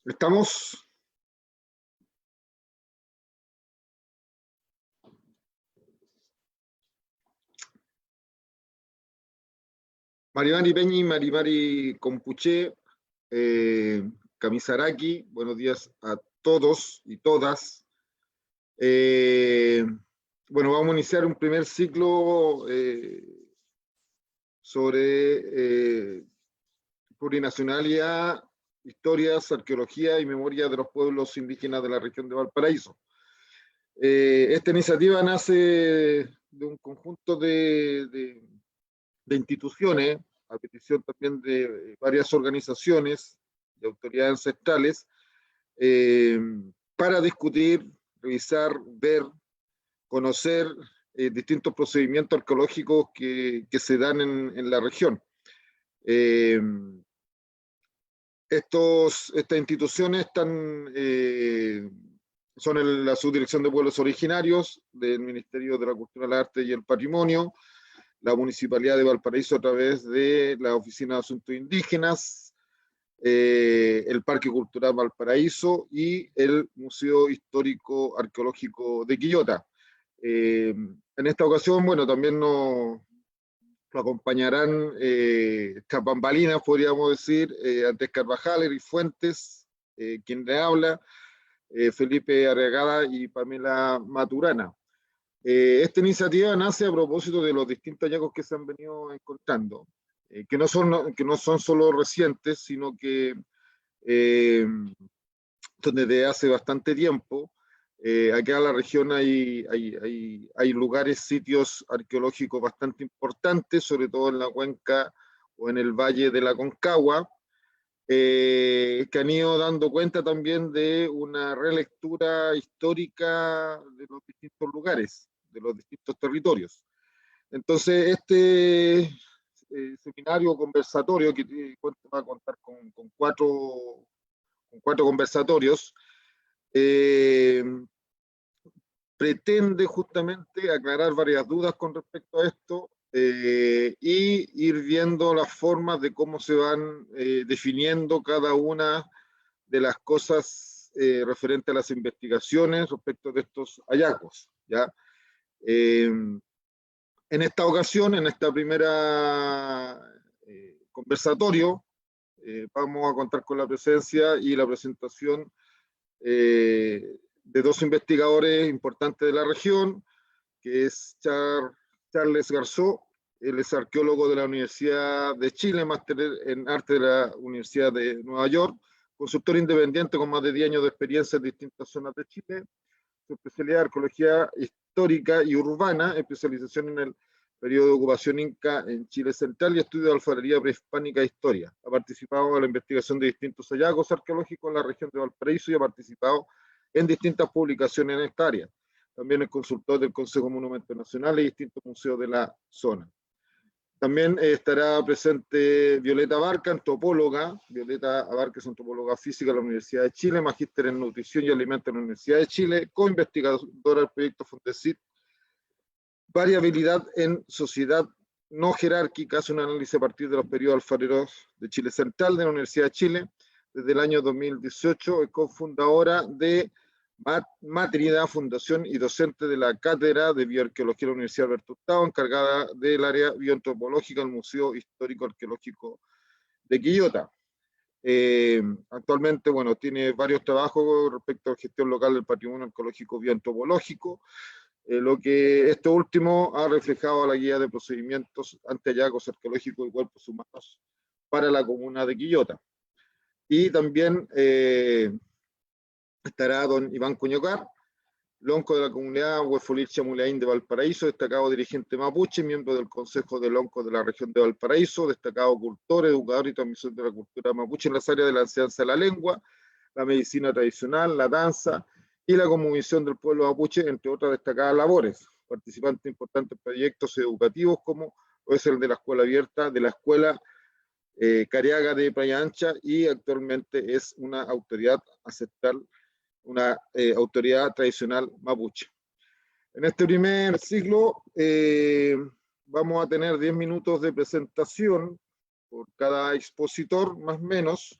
Estamos. Marimari Peñi, Marimari Compuché, Kamisaraki, buenos días a todos y todas. Bueno, vamos a iniciar un primer ciclo sobre plurinacionalidad, historias, arqueología y memoria de los pueblos indígenas de la región de Valparaíso. Esta iniciativa nace de un conjunto de instituciones, a petición también de varias organizaciones de autoridades ancestrales, para discutir, revisar, ver, conocer distintos procedimientos arqueológicos que se dan en la región. Estas instituciones son la Subdirección de Pueblos Originarios del Ministerio de la Cultura, el Arte y el Patrimonio, la Municipalidad de Valparaíso a través de la Oficina de Asuntos Indígenas, el Parque Cultural Valparaíso y el Museo Histórico Arqueológico de Quillota. En esta ocasión, bueno, también nos acompañarán tras bambalinas, podríamos decir, Andrés Carvajal y Fuentes, quien le habla, Felipe Arregada y Pamela Maturana. Esta iniciativa nace a propósito de los distintos hallazgos que se han venido encontrando, que no son solo recientes, sino que son desde hace bastante tiempo. Acá en la región hay lugares, sitios arqueológicos bastante importantes, sobre todo en la cuenca o en el valle de la Concagua, que han ido dando cuenta también de una relectura histórica de los distintos lugares, de los distintos territorios. Entonces, este seminario conversatorio, que va a contar con cuatro conversatorios, pretende justamente aclarar varias dudas con respecto a esto y ir viendo las formas de cómo se van definiendo cada una de las cosas referentes a las investigaciones respecto de estos hallazgos, ¿ya? En esta ocasión, en esta primera conversatorio, vamos a contar con la presencia y la presentación de dos investigadores importantes de la región, que es Charles Garzó. Él es arqueólogo de la Universidad de Chile, máster en arte de la Universidad de Nueva York, consultor independiente con más de 10 años de experiencia en distintas zonas de Chile. Su especialidad de arqueología histórica y urbana, especialización en el periodo de ocupación inca en Chile central y estudio de alfarería prehispánica e historia. Ha participado en la investigación de distintos hallazgos arqueológicos en la región de Valparaíso y ha participado en distintas publicaciones en esta área. También es consultor del Consejo de Monumentos Nacionales y distintos museos de la zona. También estará presente Violeta Abarca, antropóloga. Violeta Abarca es antropóloga física de la Universidad de Chile, magíster en nutrición y alimentos en la Universidad de Chile, co-investigadora del proyecto Fondesit, variabilidad en sociedad no jerárquica, hace un análisis a partir de los periodos alfareros de Chile Central de la Universidad de Chile. Desde el año 2018 es cofundadora de Matrinidad, fundación y docente de la Cátedra de Bioarqueología de la Universidad Alberto Hurtado, encargada del área bioantropológica del Museo Histórico Arqueológico de Quillota. Actualmente, bueno, tiene varios trabajos respecto a la gestión local del patrimonio arqueológico bioantropológico, lo que esto último ha reflejado la guía de procedimientos ante hallazgos arqueológicos y cuerpos humanos para la comuna de Quillota. Y también estará don Iván Cuñocar, lonco de la comunidad Huefolir Chamuleín de Valparaíso, destacado dirigente mapuche, miembro del Consejo de Loncos de la región de Valparaíso, destacado cultor, educador y transmisor de la cultura mapuche en las áreas de la enseñanza de la lengua, la medicina tradicional, la danza y la cosmovisión del pueblo mapuche, entre otras destacadas labores. Participante importante en proyectos educativos como es el de la escuela abierta, de la escuela Cariaga de Playa Ancha, y actualmente es una autoridad ancestral, una autoridad tradicional mapuche. En este primer ciclo vamos a tener 10 minutos de presentación por cada expositor, más o menos.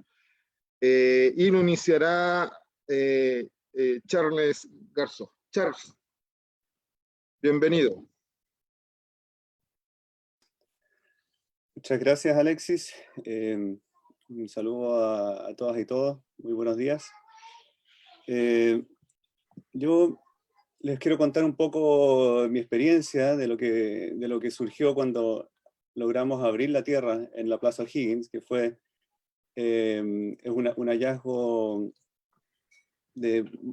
y lo iniciará Charles Garzo. Charles, bienvenido. Muchas gracias, Alexis. Un saludo a todas y todos. Muy buenos días. Yo les quiero contar un poco mi experiencia de lo que surgió cuando logramos abrir la tierra en la Plaza O'Higgins, que fue es un hallazgo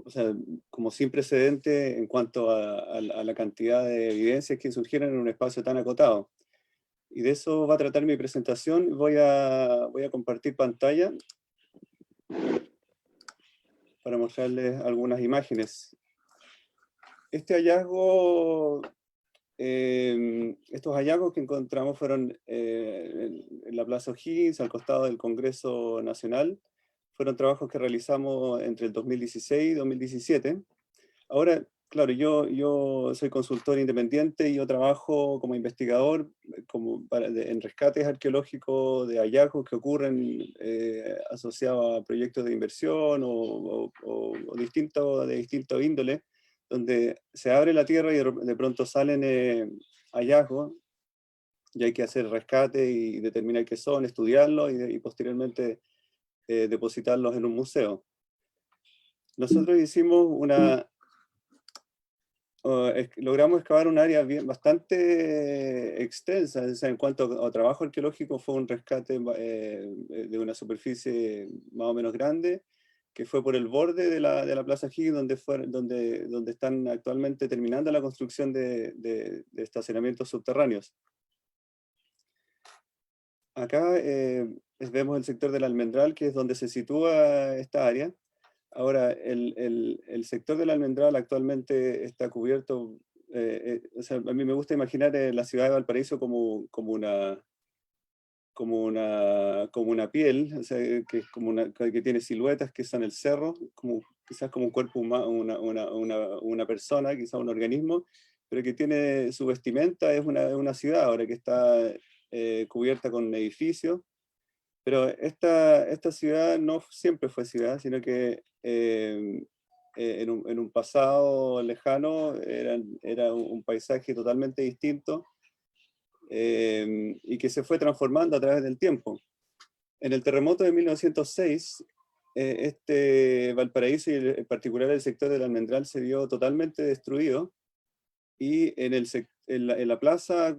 o sea, como sin precedente en cuanto a la cantidad de evidencias que surgieron en un espacio tan acotado. Y de eso va a tratar mi presentación. Voy a compartir pantalla para mostrarles algunas imágenes. Este hallazgo, estos hallazgos que encontramos fueron en la Plaza O'Higgins, al costado del Congreso Nacional. Fueron trabajos que realizamos entre el 2016 y 2017. Ahora, claro, yo soy consultor independiente y yo trabajo como investigador en rescates arqueológicos de hallazgos que ocurren asociados a proyectos de inversión o de distinto índole, donde se abre la tierra y de pronto salen hallazgos y hay que hacer rescate y determinar qué son, estudiarlos y posteriormente depositarlos en un museo. Nosotros hicimos logramos excavar un área bastante extensa, o sea, en cuanto a trabajo arqueológico fue un rescate de una superficie más o menos grande, que fue por el borde de la Plaza O'Higgins, donde están actualmente terminando la construcción de estacionamientos subterráneos. Acá vemos el sector del Almendral, que es donde se sitúa esta área. Ahora, el sector del Almendral actualmente está cubierto, o sea, a mí me gusta imaginar la ciudad de Valparaíso como una piel, o sea, que es que tiene siluetas que son el cerro, quizás como un cuerpo humano, una persona, quizás un organismo, pero que tiene su vestimenta, es una ciudad ahora que está cubierta con edificios. Pero esta ciudad no siempre fue ciudad, sino que en un pasado lejano era un paisaje totalmente distinto y que se fue transformando a través del tiempo. En el terremoto de 1906, Valparaíso y en particular el sector del Almendral se vio totalmente destruido y en la plaza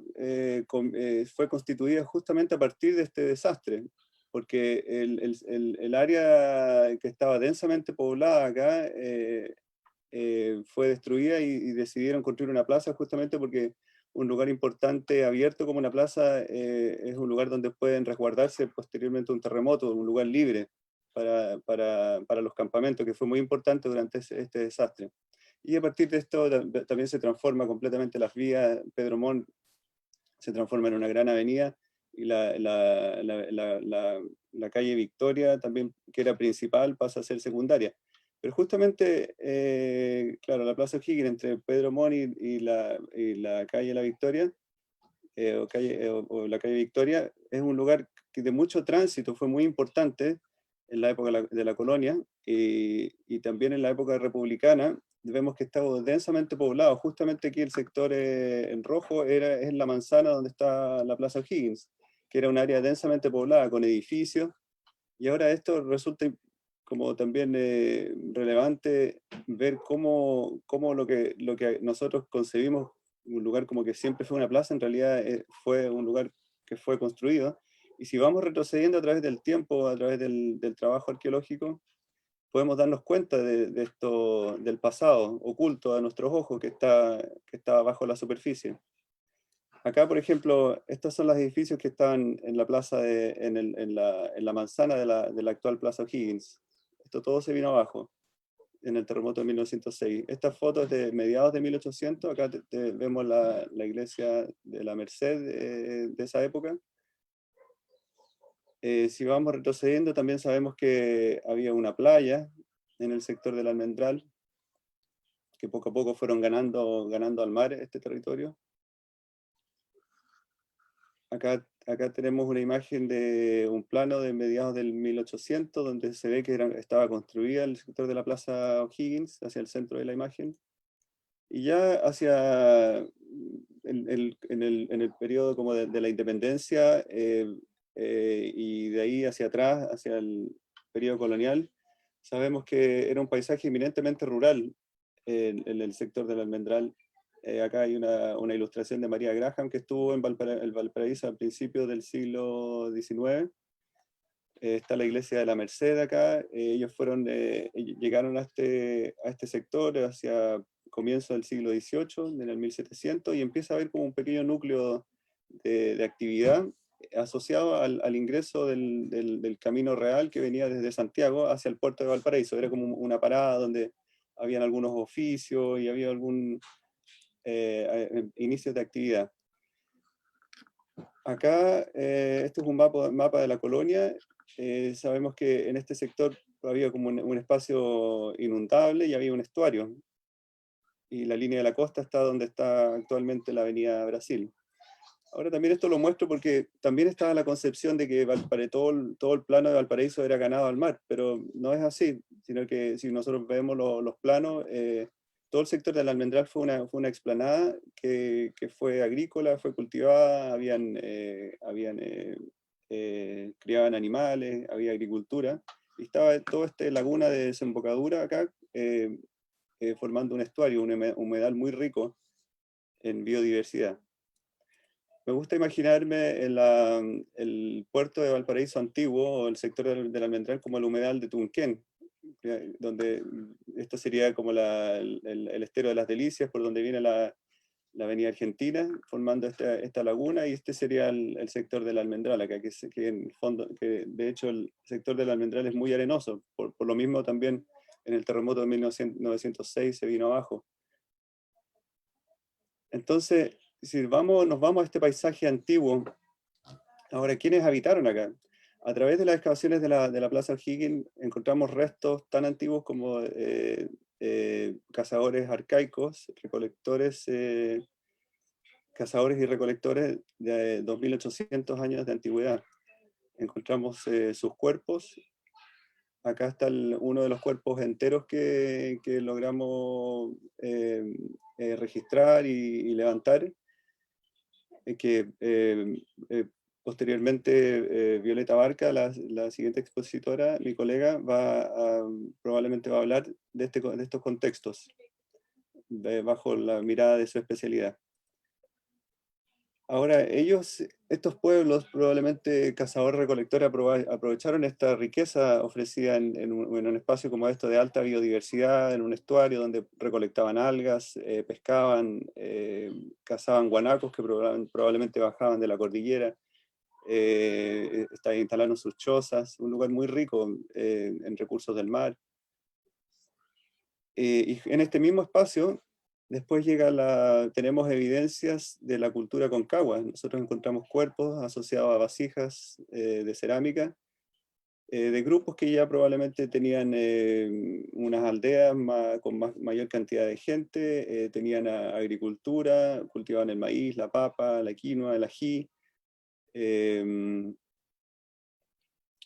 fue constituida justamente a partir de este desastre, porque el área que estaba densamente poblada acá fue destruida y decidieron construir una plaza justamente porque un lugar importante, abierto como una plaza, es un lugar donde pueden resguardarse posteriormente un terremoto, un lugar libre para los campamentos, que fue muy importante durante este desastre. Y a partir de esto también se transforma completamente las vías. Pedro Montt se transforma en una gran avenida y la calle Victoria también, que era principal, pasa a ser secundaria. Pero justamente, claro, la Plaza O'Higgins entre Pedro Montt y la calle La Victoria, o la calle Victoria, es un lugar de mucho tránsito, fue muy importante en la época de la colonia y también en la época republicana. Vemos que estaba densamente poblado. Justamente aquí el sector en rojo es la manzana donde está la Plaza O'Higgins, que era un área densamente poblada con edificios, y ahora esto resulta como también relevante ver cómo lo que nosotros concebimos un lugar como que siempre fue una plaza, en realidad fue un lugar que fue construido. Y si vamos retrocediendo a través del tiempo, a través del trabajo arqueológico, podemos darnos cuenta de esto, del pasado oculto a nuestros ojos que está bajo la superficie. Acá, por ejemplo, estos son los edificios que estaban en la plaza, en la manzana de la actual Plaza O'Higgins. Esto todo se vino abajo en el terremoto de 1906. Esta foto es de mediados de 1800. Acá vemos la iglesia de la Merced de esa época. Si vamos retrocediendo, también sabemos que había una playa en el sector del Almendral, que poco a poco fueron ganando al mar este territorio. Acá Acá tenemos una imagen de un plano de mediados del 1800, donde se ve que estaba construida el sector de la Plaza O'Higgins, hacia el centro de la imagen. Y ya hacia en el periodo como de la independencia, y de ahí hacia atrás, hacia el periodo colonial, sabemos que era un paisaje eminentemente rural en el sector del Almendral. Acá hay una ilustración de María Graham, que estuvo en Valparaíso a principios del siglo XIX. Está la iglesia de la Merced acá. Ellos llegaron a este sector hacia comienzo del siglo XVIII, en el 1700, y empieza a haber como un pequeño núcleo de actividad asociado al ingreso del Camino Real, que venía desde Santiago hacia el puerto de Valparaíso. Era como una parada donde habían algunos oficios y había algún inicio de actividad. Acá, este es un mapa de la colonia. Sabemos que en este sector había como un espacio inundable y había un estuario. Y la línea de la costa está donde está actualmente la Avenida Brasil. Ahora también esto lo muestro porque también estaba la concepción de que todo el plano de Valparaíso era ganado al mar, pero no es así, sino que si nosotros vemos los planos, todo el sector del Almendral fue una explanada que fue agrícola, fue cultivada, criaban animales, había agricultura, y estaba toda esta laguna de desembocadura acá, formando un estuario, un humedal muy rico en biodiversidad. Me gusta imaginarme el puerto de Valparaíso antiguo, o el sector del Almendral, como el humedal de Tunquén, donde esto sería como el estero de las Delicias, por donde viene la avenida Argentina, formando esta laguna, y este sería el sector del Almendral acá, que en el fondo, que de hecho el sector del Almendral es muy arenoso, por lo mismo también en el terremoto de 1906 se vino abajo. Entonces, si nos vamos a este paisaje antiguo, ahora, ¿quiénes habitaron acá? A través de las excavaciones de la Plaza O'Higgins encontramos restos tan antiguos como cazadores arcaicos, cazadores y recolectores de 2800 años de antigüedad. Encontramos sus cuerpos. Acá está uno de los cuerpos enteros que logramos registrar y levantar, posteriormente Violeta Barca, la siguiente expositora, mi colega, probablemente va a hablar de estos contextos, bajo la mirada de su especialidad. Ahora, estos pueblos, probablemente cazador-recolector, aprovecharon esta riqueza ofrecida en un espacio como esto de alta biodiversidad, en un estuario donde recolectaban algas, pescaban, cazaban guanacos que probablemente bajaban de la cordillera, instalaron sus chozas, un lugar muy rico en recursos del mar. Y en este mismo espacio, después tenemos evidencias de la cultura concagua. Nosotros encontramos cuerpos asociados a vasijas de cerámica, de grupos que ya probablemente tenían unas aldeas con mayor cantidad de gente, tenían agricultura, cultivaban el maíz, la papa, la quinoa, el ají,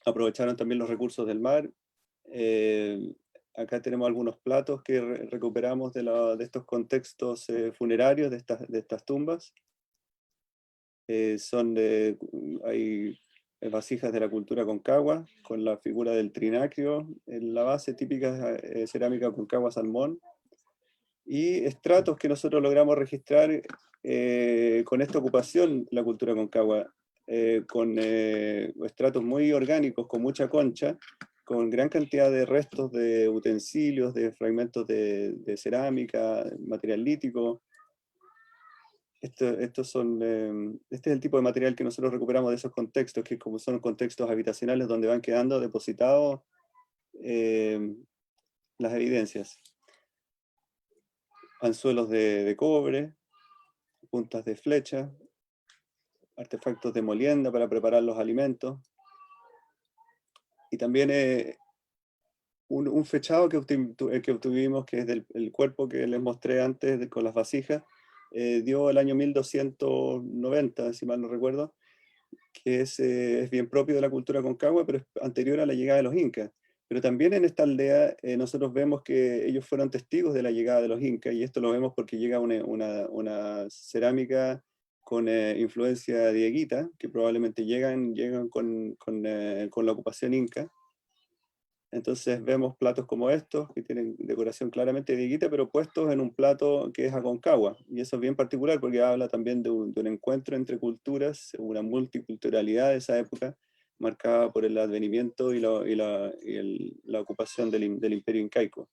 aprovecharon también los recursos del mar. Acá tenemos algunos platos que recuperamos de estos contextos funerarios, de estas tumbas. Hay vasijas de la cultura concagua, con la figura del trinacrio en la base, típica cerámica concagua salmón, y estratos que nosotros logramos registrar con esta ocupación, la cultura concagua, con estratos muy orgánicos, con mucha concha, con gran cantidad de restos de utensilios, de fragmentos de cerámica, material lítico. Este es el tipo de material que nosotros recuperamos de esos contextos, que como son contextos habitacionales donde van quedando depositados las evidencias. Anzuelos de cobre, puntas de flecha, artefactos de molienda para preparar los alimentos. Y también un fechado que obtuvimos, que es el cuerpo que les mostré antes con las vasijas, dio el año 1290, si mal no recuerdo, que es bien propio de la cultura Concagua, pero es anterior a la llegada de los incas. Pero también en esta aldea nosotros vemos que ellos fueron testigos de la llegada de los incas, y esto lo vemos porque llega una cerámica con influencia dieguita, que probablemente llegan con la ocupación inca. Entonces vemos platos como estos, que tienen decoración claramente dieguita, pero puestos en un plato que es Aconcagua. Y eso es bien particular porque habla también de un encuentro entre culturas, una multiculturalidad de esa época, marcada por el advenimiento y la ocupación del imperio incaico.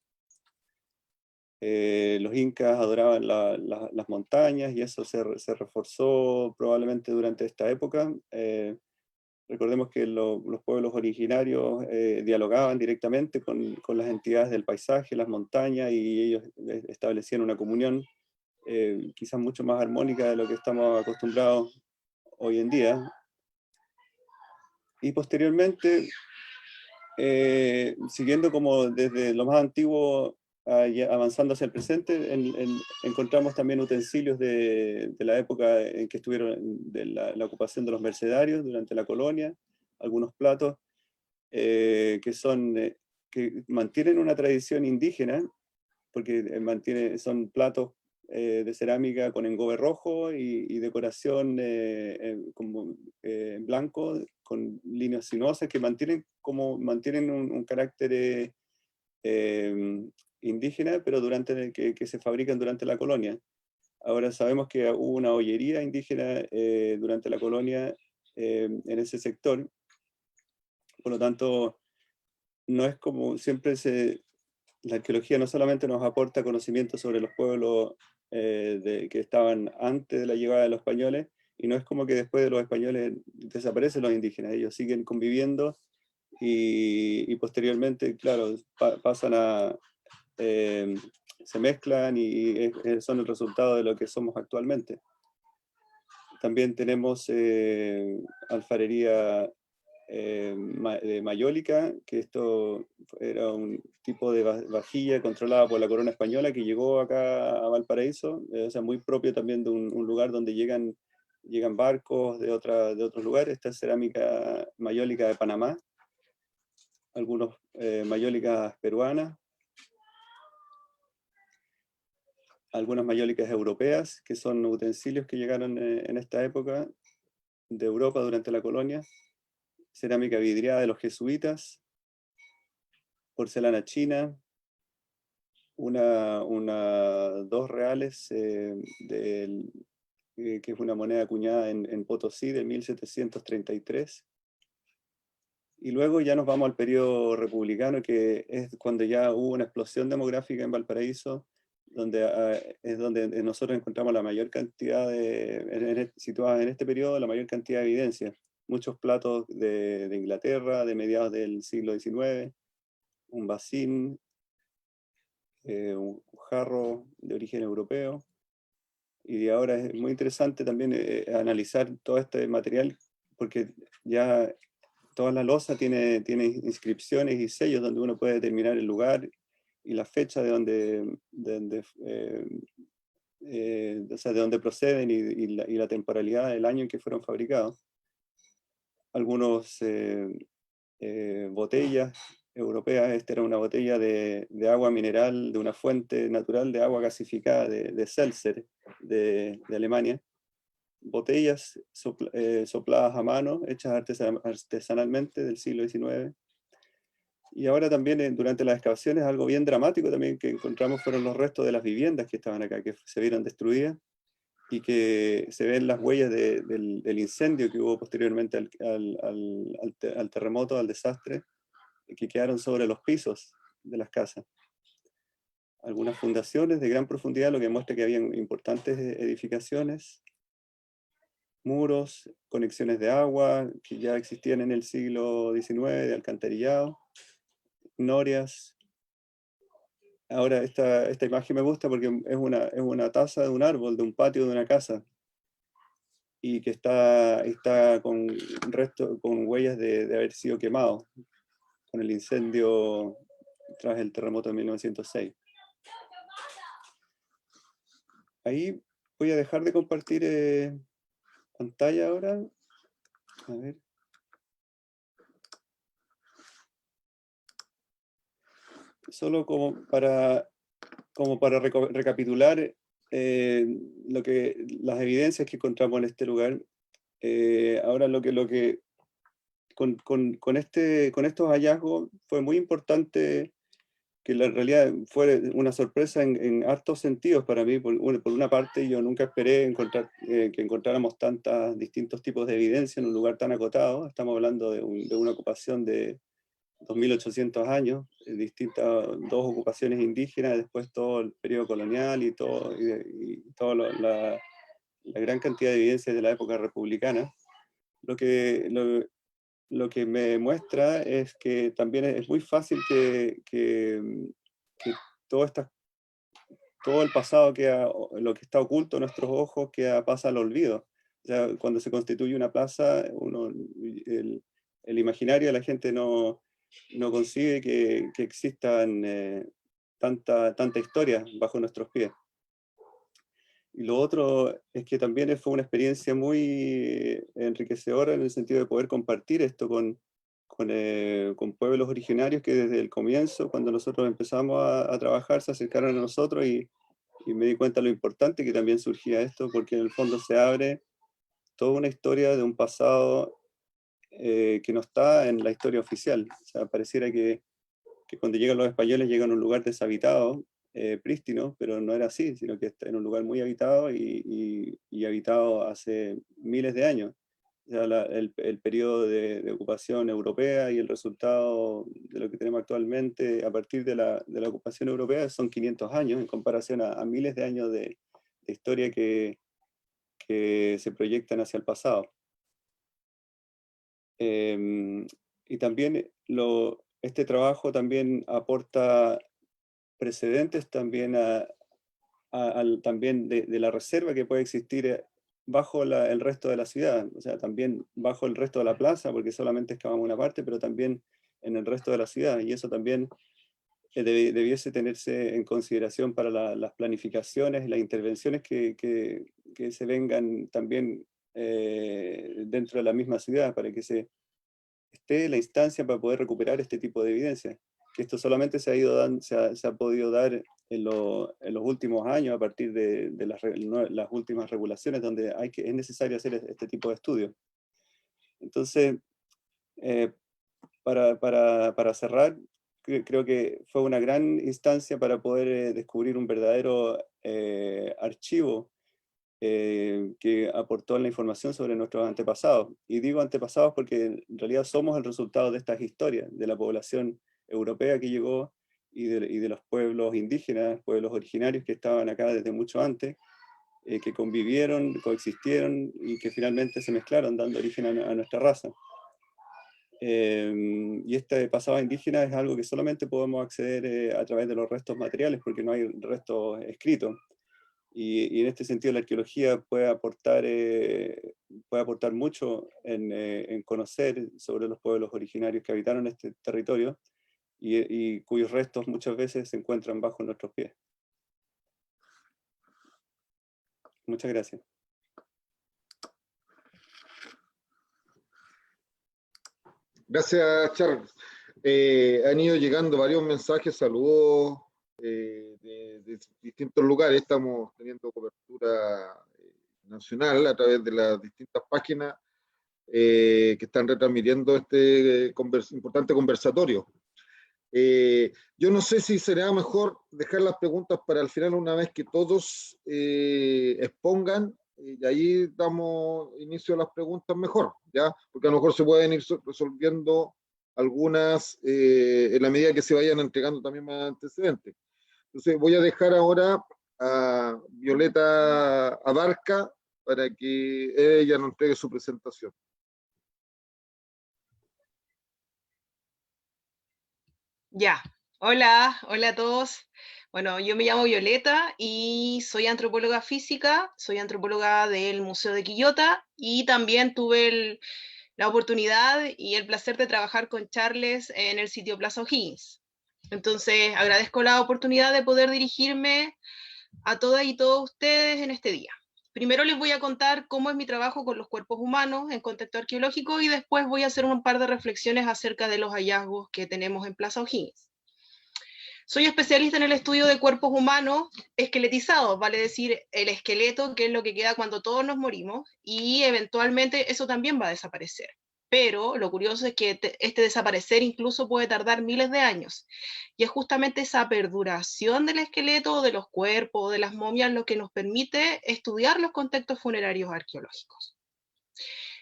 Los incas adoraban las montañas, y eso se reforzó probablemente durante esta época. Recordemos que los pueblos originarios dialogaban directamente con las entidades del paisaje, las montañas, y ellos establecían una comunión quizás mucho más armónica de lo que estamos acostumbrados hoy en día. Y posteriormente, siguiendo como desde lo más antiguo, avanzando hacia el presente, encontramos también utensilios de la época en que estuvieron, de la ocupación de los mercedarios durante la colonia, algunos platos que mantienen una tradición indígena, porque son platos de cerámica con engobe rojo y decoración como en blanco, con líneas sinuosas que mantienen un carácter indígena, pero que se fabrican durante la colonia. Ahora sabemos que hubo una ollería indígena durante la colonia en ese sector, por lo tanto, no es como siempre la arqueología no solamente nos aporta conocimiento sobre los pueblos que estaban antes de la llegada de los españoles, y no es como que después de los españoles desaparecen los indígenas, ellos siguen conviviendo y posteriormente, claro, pasan se mezclan y son el resultado de lo que somos actualmente. También tenemos alfarería de mayólica, que esto era un tipo de vajilla controlada por la corona española que llegó acá a Valparaíso, o sea, muy propio también de un lugar donde llegan barcos de otros lugares. Esta es cerámica mayólica de Panamá, algunos mayólicas peruanas, algunas mayólicas europeas, que son utensilios que llegaron en esta época de Europa durante la colonia, cerámica vidriada de los jesuitas, porcelana china, dos reales, que es una moneda acuñada en Potosí de 1733. Y luego ya nos vamos al periodo republicano, que es cuando ya hubo una explosión demográfica en Valparaíso, es donde nosotros encontramos la mayor cantidad situadas en este periodo, la mayor cantidad de evidencias. Muchos platos de Inglaterra, de mediados del siglo XIX, un bacín, un jarro de origen europeo. Y ahora es muy interesante también analizar todo este material, porque ya toda la loza tiene inscripciones y sellos donde uno puede determinar el lugar y la fecha de dónde proceden y la temporalidad del año en que fueron fabricados. Algunos botellas europeas. Esta era una botella de agua mineral de una fuente natural de agua gasificada de Seltzer de Alemania. Botellas sopladas a mano, hechas artesanalmente del siglo XIX. Y ahora también durante las excavaciones, algo bien dramático también que encontramos fueron los restos de las viviendas que estaban acá, que se vieron destruidas, y que se ven las huellas del incendio que hubo posteriormente al terremoto, al desastre, que quedaron sobre los pisos de las casas. Algunas fundaciones de gran profundidad, lo que muestra que habían importantes edificaciones, muros, conexiones de agua que ya existían en el siglo XIX, de alcantarillado, norias. Ahora esta imagen me gusta porque es una taza de un árbol, de un patio de una casa, y que está con huellas de haber sido quemado con el incendio tras el terremoto de 1906. Ahí voy a dejar de compartir pantalla ahora A ver. Solo como para recapitular las evidencias que encontramos en este lugar. Ahora con estos hallazgos fue muy importante que la realidad fue una sorpresa en hartos sentidos para mí. Por una parte, yo nunca esperé que encontráramos tantos distintos tipos de evidencia en un lugar tan acotado. Estamos hablando de una ocupación de 2.800 años, dos ocupaciones indígenas, después todo el periodo colonial y toda la gran cantidad de evidencias de la época republicana. Lo que me muestra es que también es muy fácil que todo, todo el pasado, lo que está oculto a nuestros ojos, pasa al olvido. O sea, cuando se constituye una plaza, el imaginario de la gente no concibe que existan tanta historia bajo nuestros pies. Y lo otro es que también fue una experiencia muy enriquecedora en el sentido de poder compartir esto con pueblos originarios que desde el comienzo, cuando nosotros empezamos a trabajar, se acercaron a nosotros y me di cuenta de lo importante que también surgía esto, porque en el fondo se abre toda una historia de un pasado que no está en la historia oficial. O sea, pareciera que cuando llegan los españoles llegan a un lugar deshabitado, prístino, pero no era así, sino que está en un lugar muy habitado y habitado hace miles de años. O sea, el periodo de ocupación europea y el resultado de lo que tenemos actualmente a partir de la ocupación europea son 500 años en comparación a miles de años de historia que se proyectan hacia el pasado. Y también este trabajo también aporta precedentes también también de la reserva que puede existir bajo el resto de la ciudad, o sea, también bajo el resto de la plaza, porque solamente excavamos una parte, pero también en el resto de la ciudad, y eso también debiese tenerse en consideración para las planificaciones y las intervenciones que se vengan también dentro de la misma ciudad, para que esté la instancia para poder recuperar este tipo de evidencia. Que esto solamente se ha podido dar en los últimos años a partir de las últimas regulaciones donde es necesario hacer este tipo de estudios. Entonces, para cerrar, creo que fue una gran instancia para poder descubrir un verdadero archivo que aportó la información sobre nuestros antepasados. Y digo antepasados porque en realidad somos el resultado de estas historias, de la población europea que llegó y de los pueblos indígenas, pueblos originarios que estaban acá desde mucho antes, que convivieron, coexistieron y que finalmente se mezclaron, dando origen a nuestra raza. Y este pasado indígena es algo que solamente podemos acceder a través de los restos materiales, porque no hay restos escritos. Y en este sentido la arqueología puede aportar mucho en conocer sobre los pueblos originarios que habitaron este territorio y cuyos restos muchas veces se encuentran bajo nuestros pies. Muchas gracias. Gracias, Charles. Han ido llegando varios mensajes, saludos de distintos lugares. Estamos teniendo cobertura nacional a través de las distintas páginas que están retransmitiendo este importante conversatorio. Yo no sé si será mejor dejar las preguntas para el final, una vez que todos expongan, y ahí damos inicio a las preguntas mejor, ¿ya? Porque a lo mejor se pueden ir resolviendo algunas en la medida que se vayan entregando también más antecedentes. Entonces voy a dejar ahora a Violeta Abarca para que ella nos entregue su presentación. Ya, hola a todos. Bueno, yo me llamo Violeta y soy antropóloga física, soy antropóloga del Museo de Quillota y también tuve la oportunidad y el placer de trabajar con Charles en el sitio Plaza O'Higgins. Entonces, agradezco la oportunidad de poder dirigirme a todas y todos ustedes en este día. Primero les voy a contar cómo es mi trabajo con los cuerpos humanos en contexto arqueológico y después voy a hacer un par de reflexiones acerca de los hallazgos que tenemos en Plaza O'Higgins. Soy especialista en el estudio de cuerpos humanos esqueletizados, vale decir, el esqueleto, que es lo que queda cuando todos nos morimos, y eventualmente eso también va a desaparecer. Pero lo curioso es que este desaparecer incluso puede tardar miles de años. Y es justamente esa perduración del esqueleto, de los cuerpos, de las momias, lo que nos permite estudiar los contextos funerarios arqueológicos.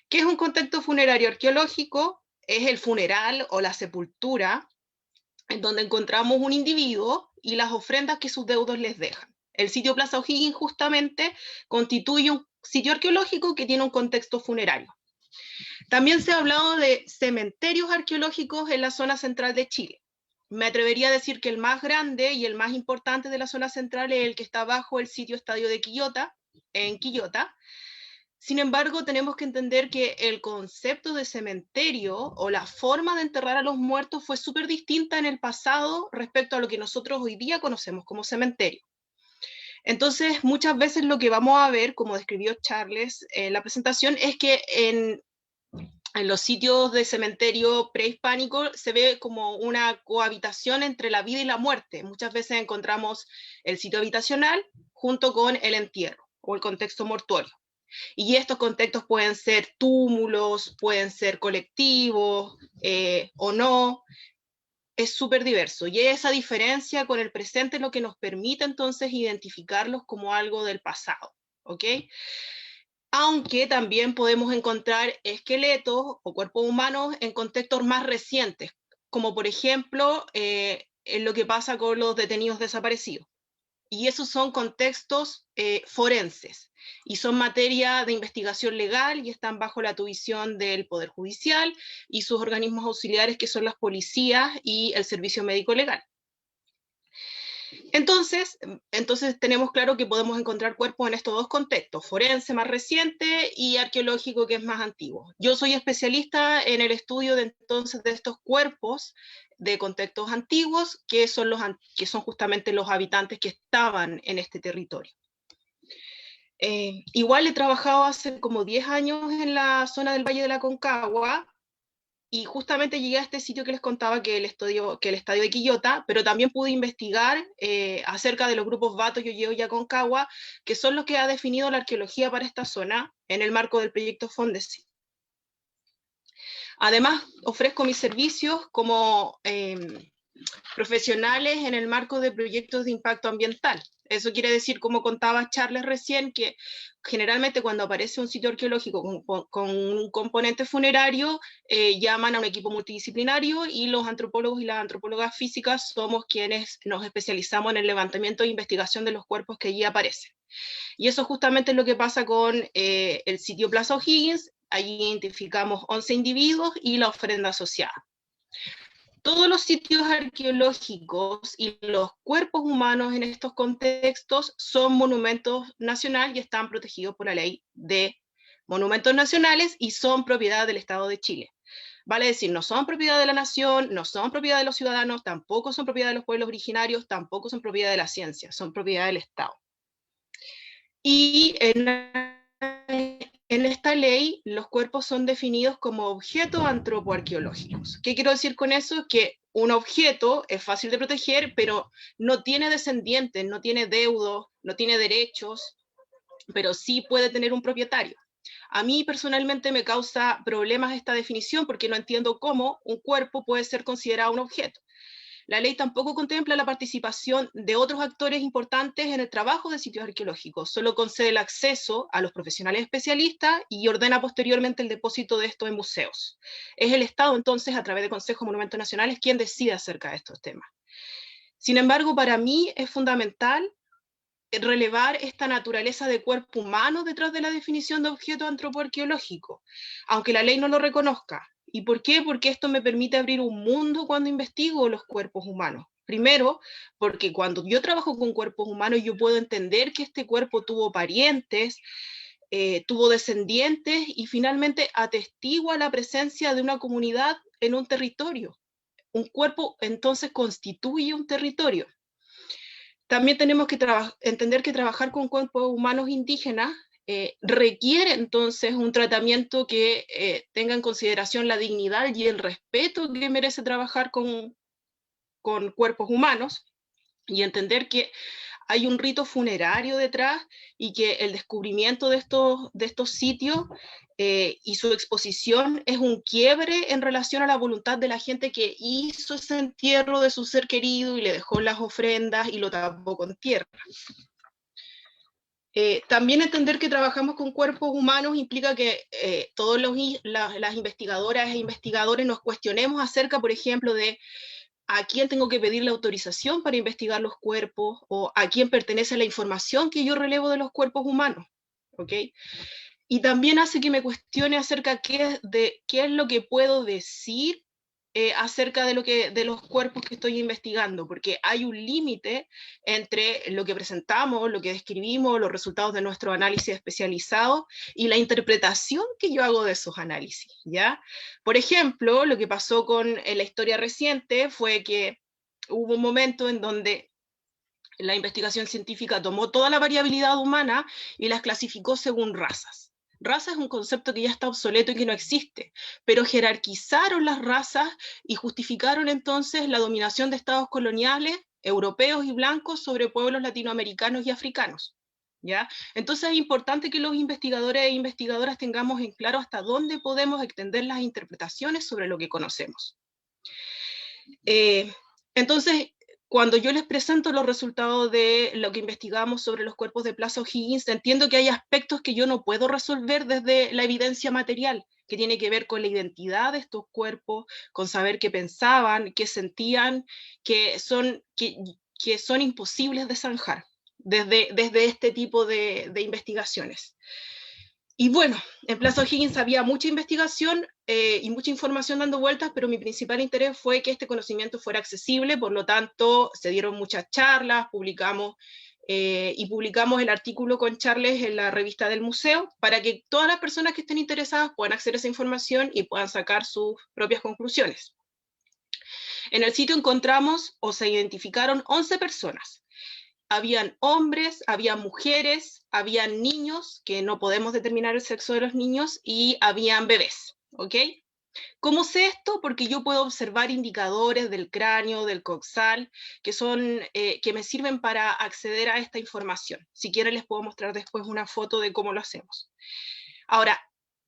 ¿Qué es un contexto funerario arqueológico? Es el funeral o la sepultura en donde encontramos un individuo y las ofrendas que sus deudos les dejan. El sitio Plaza O'Higgins justamente constituye un sitio arqueológico que tiene un contexto funerario. También se ha hablado de cementerios arqueológicos en la zona central de Chile. Me atrevería a decir que el más grande y el más importante de la zona central es el que está bajo el sitio estadio de Quillota, en Quillota. Sin embargo, tenemos que entender que el concepto de cementerio o la forma de enterrar a los muertos fue súper distinta en el pasado respecto a lo que nosotros hoy día conocemos como cementerio. Entonces, muchas veces lo que vamos a ver, como describió Charles en la presentación, es que en los sitios de cementerio prehispánico se ve como una cohabitación entre la vida y la muerte. Muchas veces encontramos el sitio habitacional junto con el entierro o el contexto mortuorio. Y estos contextos pueden ser túmulos, pueden ser colectivos o no. Es súper diverso. Y esa diferencia con el presente es lo que nos permite entonces identificarlos como algo del pasado. ¿Ok? Aunque también podemos encontrar esqueletos o cuerpos humanos en contextos más recientes, como por ejemplo en lo que pasa con los detenidos desaparecidos. Y esos son contextos forenses y son materia de investigación legal y están bajo la tuición del Poder Judicial y sus organismos auxiliares que son las policías y el Servicio Médico Legal. Entonces tenemos claro que podemos encontrar cuerpos en estos dos contextos, forense más reciente y arqueológico que es más antiguo. Yo soy especialista en el estudio de estos cuerpos de contextos antiguos, que son justamente los habitantes que estaban en este territorio. Igual he trabajado hace como 10 años en la zona del Valle de la Aconcagua, y justamente llegué a este sitio que les contaba, que el estadio de Quillota, pero también pude investigar acerca de los grupos Bato, Yoyeo y Aconcagua, que son los que ha definido la arqueología para esta zona en el marco del proyecto Fondesit. Además, ofrezco mis servicios como profesionales en el marco de proyectos de impacto ambiental. Eso quiere decir, como contaba Charles recién, que generalmente cuando aparece un sitio arqueológico con un componente funerario, llaman a un equipo multidisciplinario y los antropólogos y las antropólogas físicas somos quienes nos especializamos en el levantamiento e investigación de los cuerpos que allí aparecen. Y eso justamente es lo que pasa con el sitio Plaza O'Higgins. Allí identificamos 11 individuos y la ofrenda asociada. Todos los sitios arqueológicos y los cuerpos humanos en estos contextos son monumentos nacionales y están protegidos por la ley de monumentos nacionales y son propiedad del Estado de Chile. Vale decir, no son propiedad de la nación, no son propiedad de los ciudadanos, tampoco son propiedad de los pueblos originarios, tampoco son propiedad de la ciencia, son propiedad del Estado. Y en esta ley, los cuerpos son definidos como objetos antropoarqueológicos. ¿Qué quiero decir con eso? Que un objeto es fácil de proteger, pero no tiene descendientes, no tiene deudos, no tiene derechos, pero sí puede tener un propietario. A mí personalmente me causa problemas esta definición porque no entiendo cómo un cuerpo puede ser considerado un objeto. La ley tampoco contempla la participación de otros actores importantes en el trabajo de sitios arqueológicos, solo concede el acceso a los profesionales especialistas y ordena posteriormente el depósito de estos en museos. Es el Estado entonces, a través de Consejo de Monumentos Nacionales, quien decide acerca de estos temas. Sin embargo, para mí es fundamental relevar esta naturaleza de cuerpo humano detrás de la definición de objeto antropoarqueológico, aunque la ley no lo reconozca. ¿Y por qué? Porque esto me permite abrir un mundo cuando investigo los cuerpos humanos. Primero, porque cuando yo trabajo con cuerpos humanos, yo puedo entender que este cuerpo tuvo parientes, tuvo descendientes y finalmente atestigua la presencia de una comunidad en un territorio. Un cuerpo entonces constituye un territorio. También tenemos que entender que trabajar con cuerpos humanos indígenas requiere entonces un tratamiento que tenga en consideración la dignidad y el respeto que merece trabajar con cuerpos humanos, y entender que hay un rito funerario detrás y que el descubrimiento de estos sitios y su exposición es un quiebre en relación a la voluntad de la gente que hizo ese entierro de su ser querido y le dejó las ofrendas y lo tapó con tierra. También entender que trabajamos con cuerpos humanos implica que todos las investigadoras e investigadores nos cuestionemos acerca, por ejemplo, de a quién tengo que pedir la autorización para investigar los cuerpos, o a quién pertenece la información que yo relevo de los cuerpos humanos, ¿ok? Y también hace que me cuestione acerca de qué es lo que puedo decir acerca de los cuerpos que estoy investigando, porque hay un límite entre lo que presentamos, lo que describimos, los resultados de nuestro análisis especializado y la interpretación que yo hago de esos análisis, ¿ya? Por ejemplo, lo que pasó con la historia reciente fue que hubo un momento en donde la investigación científica tomó toda la variabilidad humana y las clasificó según razas. Raza es un concepto que ya está obsoleto y que no existe, pero jerarquizaron las razas y justificaron entonces la dominación de estados coloniales europeos y blancos sobre pueblos latinoamericanos y africanos, ¿ya? Entonces es importante que los investigadores e investigadoras tengamos en claro hasta dónde podemos extender las interpretaciones sobre lo que conocemos. Entonces, cuando yo les presento los resultados de lo que investigamos sobre los cuerpos de Plaza O'Higgins, entiendo que hay aspectos que yo no puedo resolver desde la evidencia material, que tiene que ver con la identidad de estos cuerpos, con saber qué pensaban, qué sentían, que son imposibles de zanjar desde este tipo de investigaciones. Y bueno, en Plaza O'Higgins había mucha investigación y mucha información dando vueltas, pero mi principal interés fue que este conocimiento fuera accesible, por lo tanto se dieron muchas charlas, publicamos el artículo con charlas en la revista del museo, para que todas las personas que estén interesadas puedan acceder a esa información y puedan sacar sus propias conclusiones. En el sitio encontramos o se identificaron 11 personas. Habían hombres, había mujeres, habían niños, que no podemos determinar el sexo de los niños, y habían bebés, ¿ok? ¿Cómo sé esto? Porque yo puedo observar indicadores del cráneo, del coxal, que me sirven para acceder a esta información. Si quieren les puedo mostrar después una foto de cómo lo hacemos. Ahora,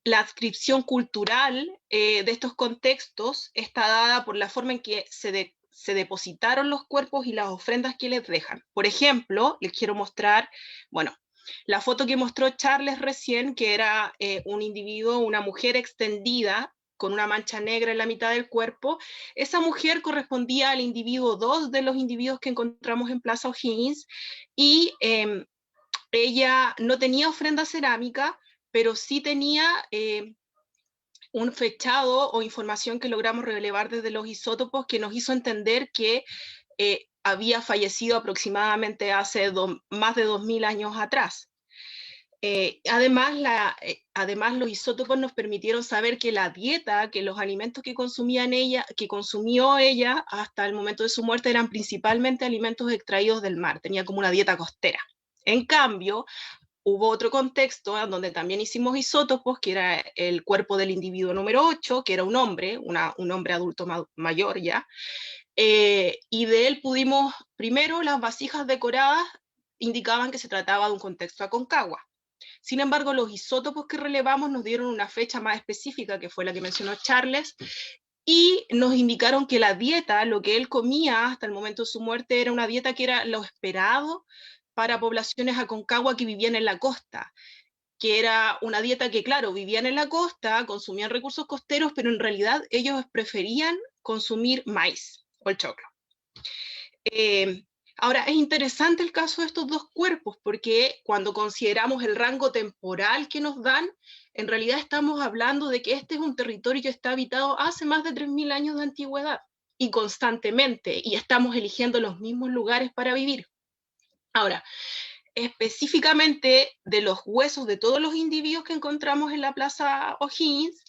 la adscripción cultural de estos contextos está dada por la forma en que se depositaron los cuerpos y las ofrendas que les dejan. Por ejemplo, les quiero mostrar, bueno, la foto que mostró Charles recién, que era un individuo, una mujer extendida, con una mancha negra en la mitad del cuerpo. Esa mujer correspondía al individuo 2 de los individuos que encontramos en Plaza O'Higgins, y ella no tenía ofrenda cerámica, pero sí tenía un fechado o información que logramos relevar desde los isótopos, que nos hizo entender que había fallecido aproximadamente hace más de 2000 años atrás. Además, los isótopos nos permitieron saber que la dieta, que los alimentos que consumió ella hasta el momento de su muerte, eran principalmente alimentos extraídos del mar, tenía como una dieta costera. En cambio, hubo otro contexto en donde también hicimos isótopos, que era el cuerpo del individuo número 8, que era un hombre, un hombre adulto mayor ya, y de él pudimos, primero, las vasijas decoradas indicaban que se trataba de un contexto Aconcagua. Sin embargo, los isótopos que relevamos nos dieron una fecha más específica, que fue la que mencionó Charles, y nos indicaron que la dieta, lo que él comía hasta el momento de su muerte, era una dieta que era lo esperado para poblaciones Aconcagua que vivían en la costa, que era una dieta que, claro, vivían en la costa, consumían recursos costeros, pero en realidad ellos preferían consumir maíz o el choclo. Ahora, es interesante el caso de estos dos cuerpos, porque cuando consideramos el rango temporal que nos dan, en realidad estamos hablando de que este es un territorio que está habitado hace más de 3000 años de antigüedad, y constantemente, y estamos eligiendo los mismos lugares para vivir. Ahora, específicamente de los huesos de todos los individuos que encontramos en la Plaza O'Higgins,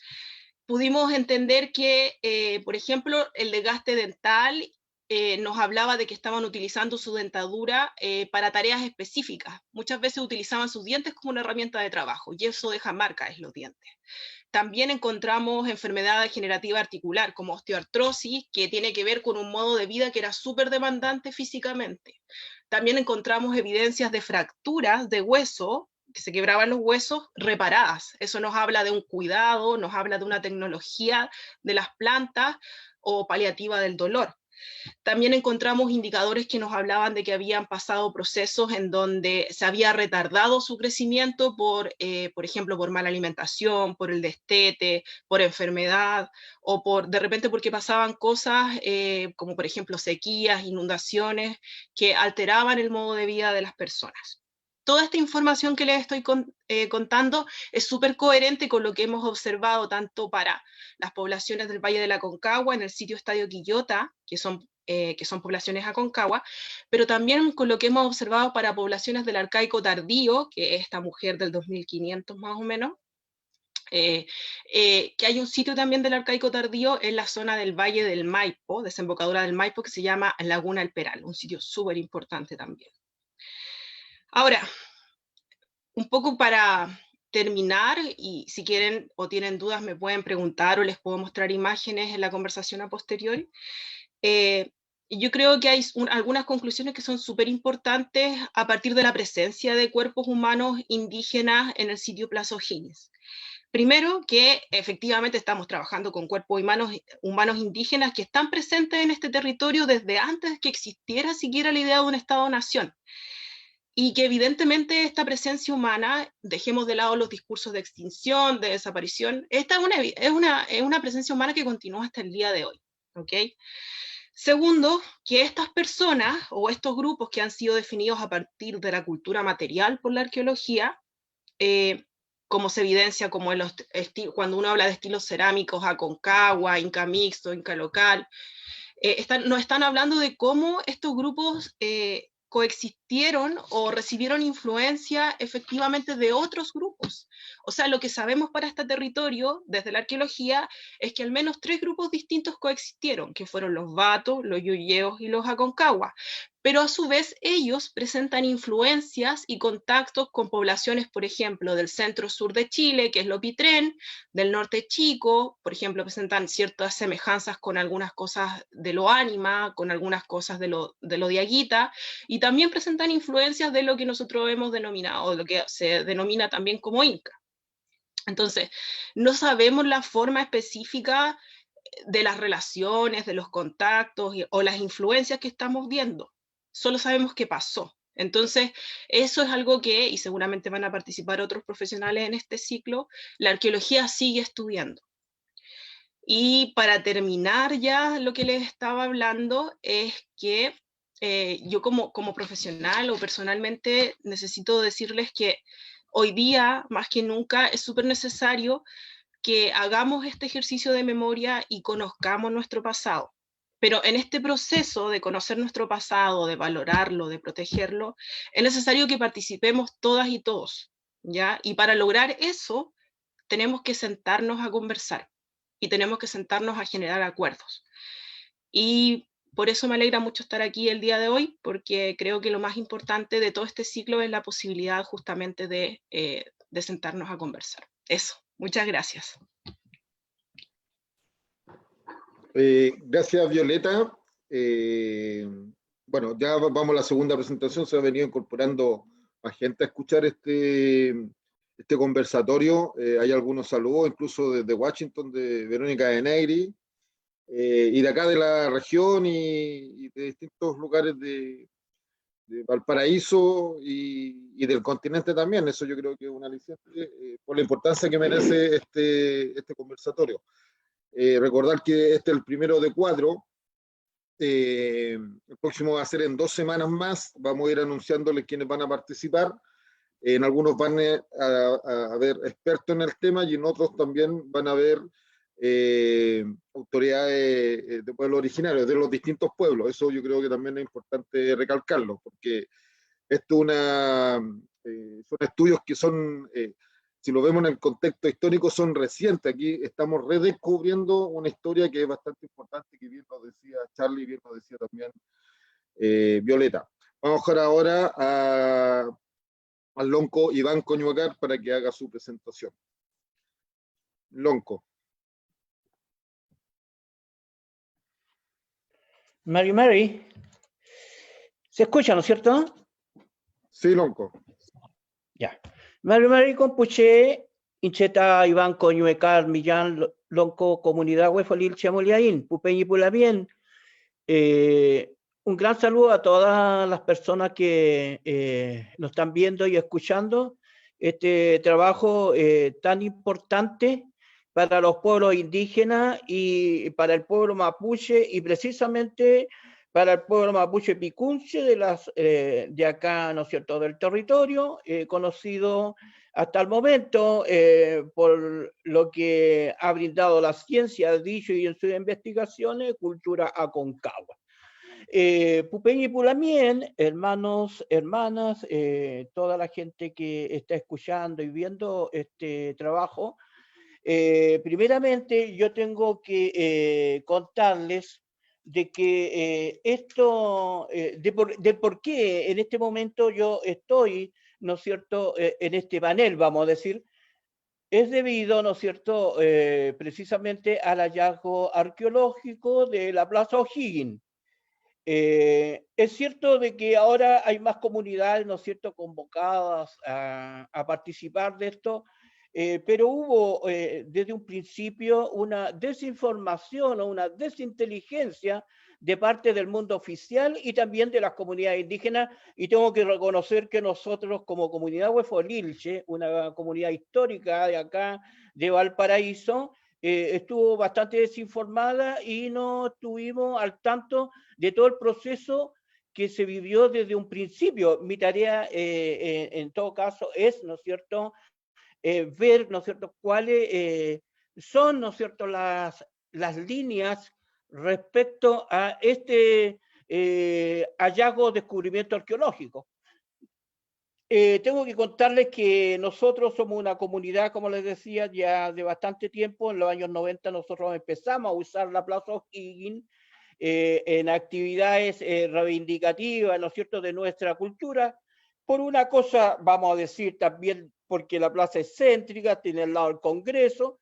pudimos entender que, por ejemplo, el desgaste dental nos hablaba de que estaban utilizando su dentadura para tareas específicas. Muchas veces utilizaban sus dientes como una herramienta de trabajo, y eso deja marcas en los dientes. También encontramos enfermedad degenerativa articular, como osteoartrosis, que tiene que ver con un modo de vida que era súper demandante físicamente. También encontramos evidencias de fracturas de hueso, que se quebraban los huesos, reparadas. Eso nos habla de un cuidado, nos habla de una tecnología de las plantas o paliativa del dolor. También encontramos indicadores que nos hablaban de que habían pasado procesos en donde se había retardado su crecimiento por ejemplo, por mala alimentación, por el destete, por enfermedad, o de repente porque pasaban cosas como por ejemplo sequías, inundaciones, que alteraban el modo de vida de las personas. Toda esta información que les estoy contando es súper coherente con lo que hemos observado tanto para las poblaciones del Valle de la Aconcagua, en el sitio Estadio Quillota, que son poblaciones Aconcagua, pero también con lo que hemos observado para poblaciones del Arcaico Tardío, que es esta mujer del 2500 más o menos, que hay un sitio también del Arcaico Tardío en la zona del Valle del Maipo, desembocadura del Maipo, que se llama Laguna El Peral, un sitio súper importante también. Ahora, un poco para terminar, y si quieren o tienen dudas me pueden preguntar o les puedo mostrar imágenes en la conversación a posteriori. Yo creo que hay algunas conclusiones que son súper importantes a partir de la presencia de cuerpos humanos indígenas en el sitio Plaza O'Higgins. Primero, que efectivamente estamos trabajando con cuerpos humanos indígenas que están presentes en este territorio desde antes que existiera siquiera la idea de un Estado-nación. Y que evidentemente esta presencia humana, dejemos de lado los discursos de extinción, de desaparición, esta es una presencia humana que continúa hasta el día de hoy. ¿Okay? Segundo, que estas personas o estos grupos que han sido definidos a partir de la cultura material por la arqueología, como se evidencia como cuando uno habla de estilos cerámicos, Aconcagua, Inca mixto, Inca local, nos están hablando de cómo estos grupos coexistieron o recibieron influencia efectivamente de otros grupos. O sea, lo que sabemos para este territorio, desde la arqueología, es que al menos 3 grupos distintos coexistieron, que fueron los Batos, los Yuyeos y los Aconcagua. Pero a su vez ellos presentan influencias y contactos con poblaciones, por ejemplo, del centro-sur de Chile, que es Lopitrén, del norte Chico, por ejemplo, presentan ciertas semejanzas con algunas cosas de lo Ánima, con algunas cosas de lo Diaguita, y también presentan influencias de lo que nosotros hemos denominado, o lo que se denomina también como Inca. Entonces, no sabemos la forma específica de las relaciones, de los contactos o las influencias que estamos viendo. Solo sabemos qué pasó. Entonces, eso es algo que, y seguramente van a participar otros profesionales en este ciclo, la arqueología sigue estudiando. Y para terminar ya lo que les estaba hablando es que yo como profesional o personalmente necesito decirles que hoy día, más que nunca, es súper necesario que hagamos este ejercicio de memoria y conozcamos nuestro pasado. Pero en este proceso de conocer nuestro pasado, de valorarlo, de protegerlo, es necesario que participemos todas y todos, ¿ya? Y para lograr eso, tenemos que sentarnos a conversar y tenemos que sentarnos a generar acuerdos. Y por eso me alegra mucho estar aquí el día de hoy, porque creo que lo más importante de todo este ciclo es la posibilidad justamente de sentarnos a conversar. Eso, muchas gracias. Gracias, Violeta. Bueno, ya vamos a la segunda presentación. Se ha venido incorporando más gente a escuchar este conversatorio. Hay algunos saludos, incluso desde Washington, de Verónica de Negri, y de acá de la región y de distintos lugares de Valparaíso y del continente también. Eso yo creo que es un aliciente por la importancia que merece este conversatorio. Recordar que este es el primero de 4. El próximo va a ser en 2 semanas más. Vamos a ir anunciándoles quiénes van a participar. En algunos van a haber expertos en el tema y en otros también van a haber autoridades de pueblos originarios, de los distintos pueblos. Eso yo creo que también es importante recalcarlo, porque esto son estudios que son si lo vemos en el contexto histórico, son recientes. Aquí estamos redescubriendo una historia que es bastante importante, que bien nos decía Charlie, bien nos decía también Violeta. Vamos a dejar ahora al Lonco Iván Coñuacar para que haga su presentación. Lonco. Mary, ¿se escucha, no es cierto? Sí, Lonco. Ya. Mary, compuche, incheta Iván Coñuecar, Millán, Lonco, Comunidad Huefolil, Chamoliaín, Pupeñi Pulamien. Un gran saludo a todas las personas que nos están viendo y escuchando este trabajo tan importante para los pueblos indígenas y para el pueblo mapuche, y precisamente para el pueblo mapuche picunche de acá, ¿no es cierto?, del territorio, conocido hasta el momento por lo que ha brindado la ciencia, ha dicho y en sus investigaciones, cultura Aconcagua. Pupeñi y Pulamien, hermanos, hermanas, toda la gente que está escuchando y viendo este trabajo, primeramente yo tengo que contarles de que esto, de por qué en este momento yo estoy, ¿no es cierto?, en este panel, vamos a decir, es debido, ¿no es cierto?, precisamente al hallazgo arqueológico de la Plaza O'Higgins. Es cierto de que ahora hay más comunidades, ¿no es cierto?, convocadas a participar de esto, pero hubo desde un principio una desinformación o una desinteligencia de parte del mundo oficial y también de las comunidades indígenas, y tengo que reconocer que nosotros como comunidad Huefolilche, una comunidad histórica de acá, de Valparaíso, estuvo bastante desinformada y no estuvimos al tanto de todo el proceso que se vivió desde un principio. Mi tarea, en todo caso, es, ¿no es cierto?, ver, ¿no es cierto?, cuáles son, ¿no es cierto?, las líneas respecto a este hallazgo, descubrimiento arqueológico. Tengo que contarles que nosotros somos una comunidad, como les decía, ya de bastante tiempo. En los años 90 nosotros empezamos a usar la Plaza O'Higgins en actividades reivindicativas, ¿no es cierto?, de nuestra cultura. Por una cosa, vamos a decir también, porque la plaza es céntrica, tiene al lado el Congreso,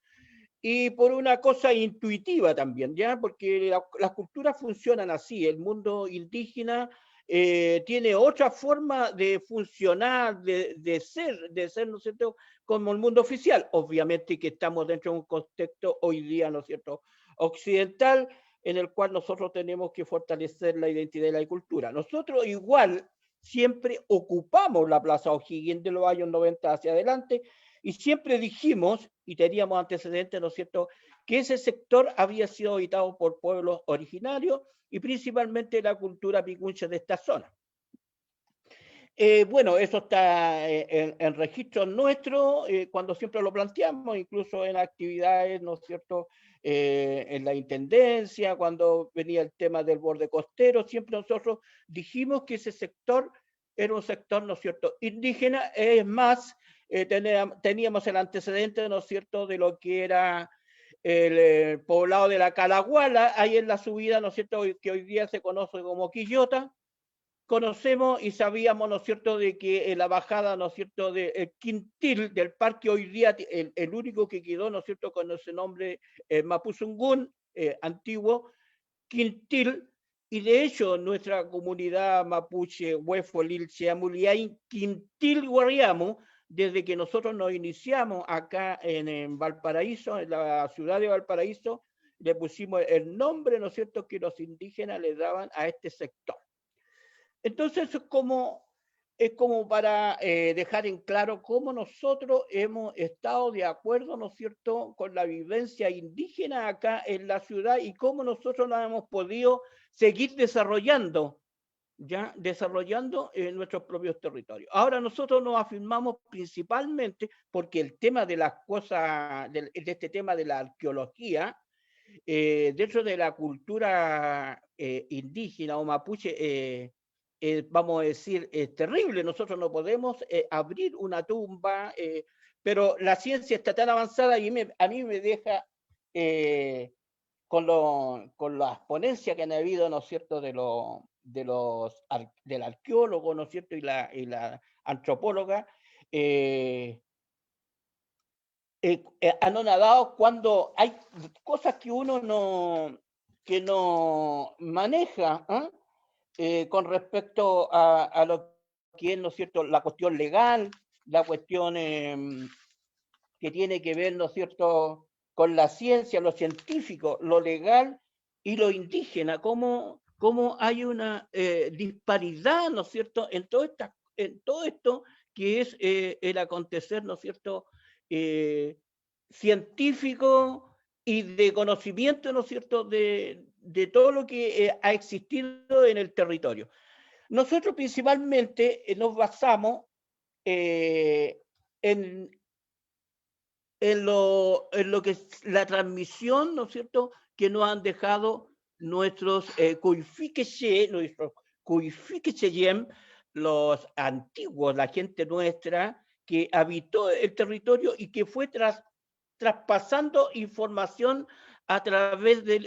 y por una cosa intuitiva también, ¿ya? Porque las culturas funcionan así, el mundo indígena tiene otra forma de funcionar, de ser, ¿no es cierto?, como el mundo oficial. Obviamente que estamos dentro de un contexto hoy día, ¿no es cierto?, occidental, en el cual nosotros tenemos que fortalecer la identidad y la cultura. Nosotros igual siempre ocupamos la Plaza O'Higgins de los años 90 hacia adelante, y siempre dijimos, y teníamos antecedentes, ¿no es cierto?, que ese sector había sido habitado por pueblos originarios y principalmente la cultura picunche de esta zona. Bueno, eso está en registro nuestro, cuando siempre lo planteamos, incluso en actividades, ¿no es cierto?, en la intendencia, cuando venía el tema del borde costero, siempre nosotros dijimos que ese sector era un sector, ¿no es cierto?, indígena. Es más, teníamos el antecedente, ¿no es cierto?, de lo que era el poblado de la Calaguala, ahí en la subida, ¿no es cierto?, que hoy día se conoce como Quillota. Conocemos y sabíamos, ¿no es cierto?, de que en la bajada, ¿no es cierto?, del Quintil, del parque hoy día, el único que quedó, ¿no es cierto?, con ese nombre Mapuzungún, antiguo, Quintil, y de hecho nuestra comunidad mapuche, Huefolil, Cheamuliain, Quintil Guariamu, desde que nosotros nos iniciamos acá en Valparaíso, en la ciudad de Valparaíso, le pusimos el nombre, ¿no es cierto?, que los indígenas le daban a este sector. Entonces es como para dejar en claro cómo nosotros hemos estado de acuerdo, ¿no es cierto?, con la vivencia indígena acá en la ciudad y cómo nosotros la hemos podido seguir desarrollando, ¿ya? Desarrollando en nuestros propios territorios. Ahora nosotros nos afirmamos principalmente porque el tema de las cosas, de este tema de la arqueología, dentro de la cultura indígena o mapuche, vamos a decir, es terrible. Nosotros no podemos abrir una tumba, pero la ciencia está tan avanzada y a mí me deja con las ponencias que han habido, ¿no es cierto?, del arqueólogo, ¿no es cierto?, y la antropóloga, anonadado cuando hay cosas que uno no maneja, con respecto a lo que es, ¿no es cierto?, la cuestión legal, la cuestión que tiene que ver, ¿no es cierto?, con la ciencia, lo científico, lo legal y lo indígena, cómo hay una disparidad, ¿no es cierto?, en todo esto que es el acontecer, ¿no es cierto?, científico y de conocimiento, ¿no es cierto?, de todo lo que ha existido en el territorio. Nosotros principalmente nos basamos en lo que es la transmisión, ¿no es cierto?, que nos han dejado nuestros Kuifikecheyem, los antiguos, la gente nuestra que habitó el territorio y que fue traspasando información a través del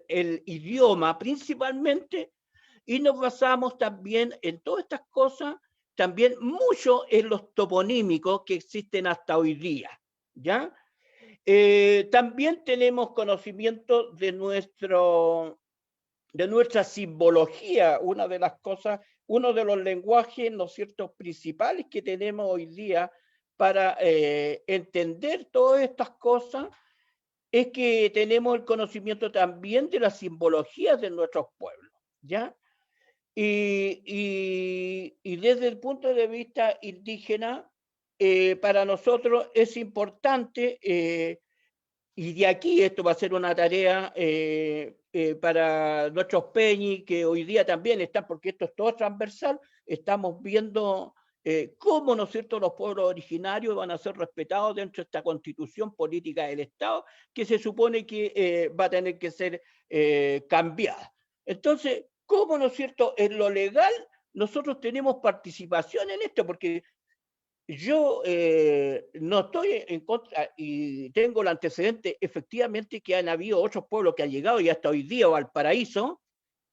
el idioma principalmente, y nos basamos también en todas estas cosas, también mucho en los toponímicos que existen hasta hoy día, ¿ya? También tenemos conocimiento de nuestra simbología, una de las cosas, uno de los lenguajes, ¿no es cierto?, principales que tenemos hoy día para entender todas estas cosas, es que tenemos el conocimiento también de las simbologías de nuestros pueblos, ¿ya? Y desde el punto de vista indígena, para nosotros es importante, y de aquí esto va a ser una tarea para nuestros peñis, que hoy día también están, porque esto es todo transversal, estamos viendo cómo, ¿no es cierto?, los pueblos originarios van a ser respetados dentro de esta constitución política del Estado, que se supone que va a tener que ser cambiada. Entonces, ¿cómo, ¿no es cierto?, en lo legal nosotros tenemos participación en esto? Porque yo no estoy en contra y tengo el antecedente, efectivamente, que han habido otros pueblos que han llegado y hasta hoy día Valparaíso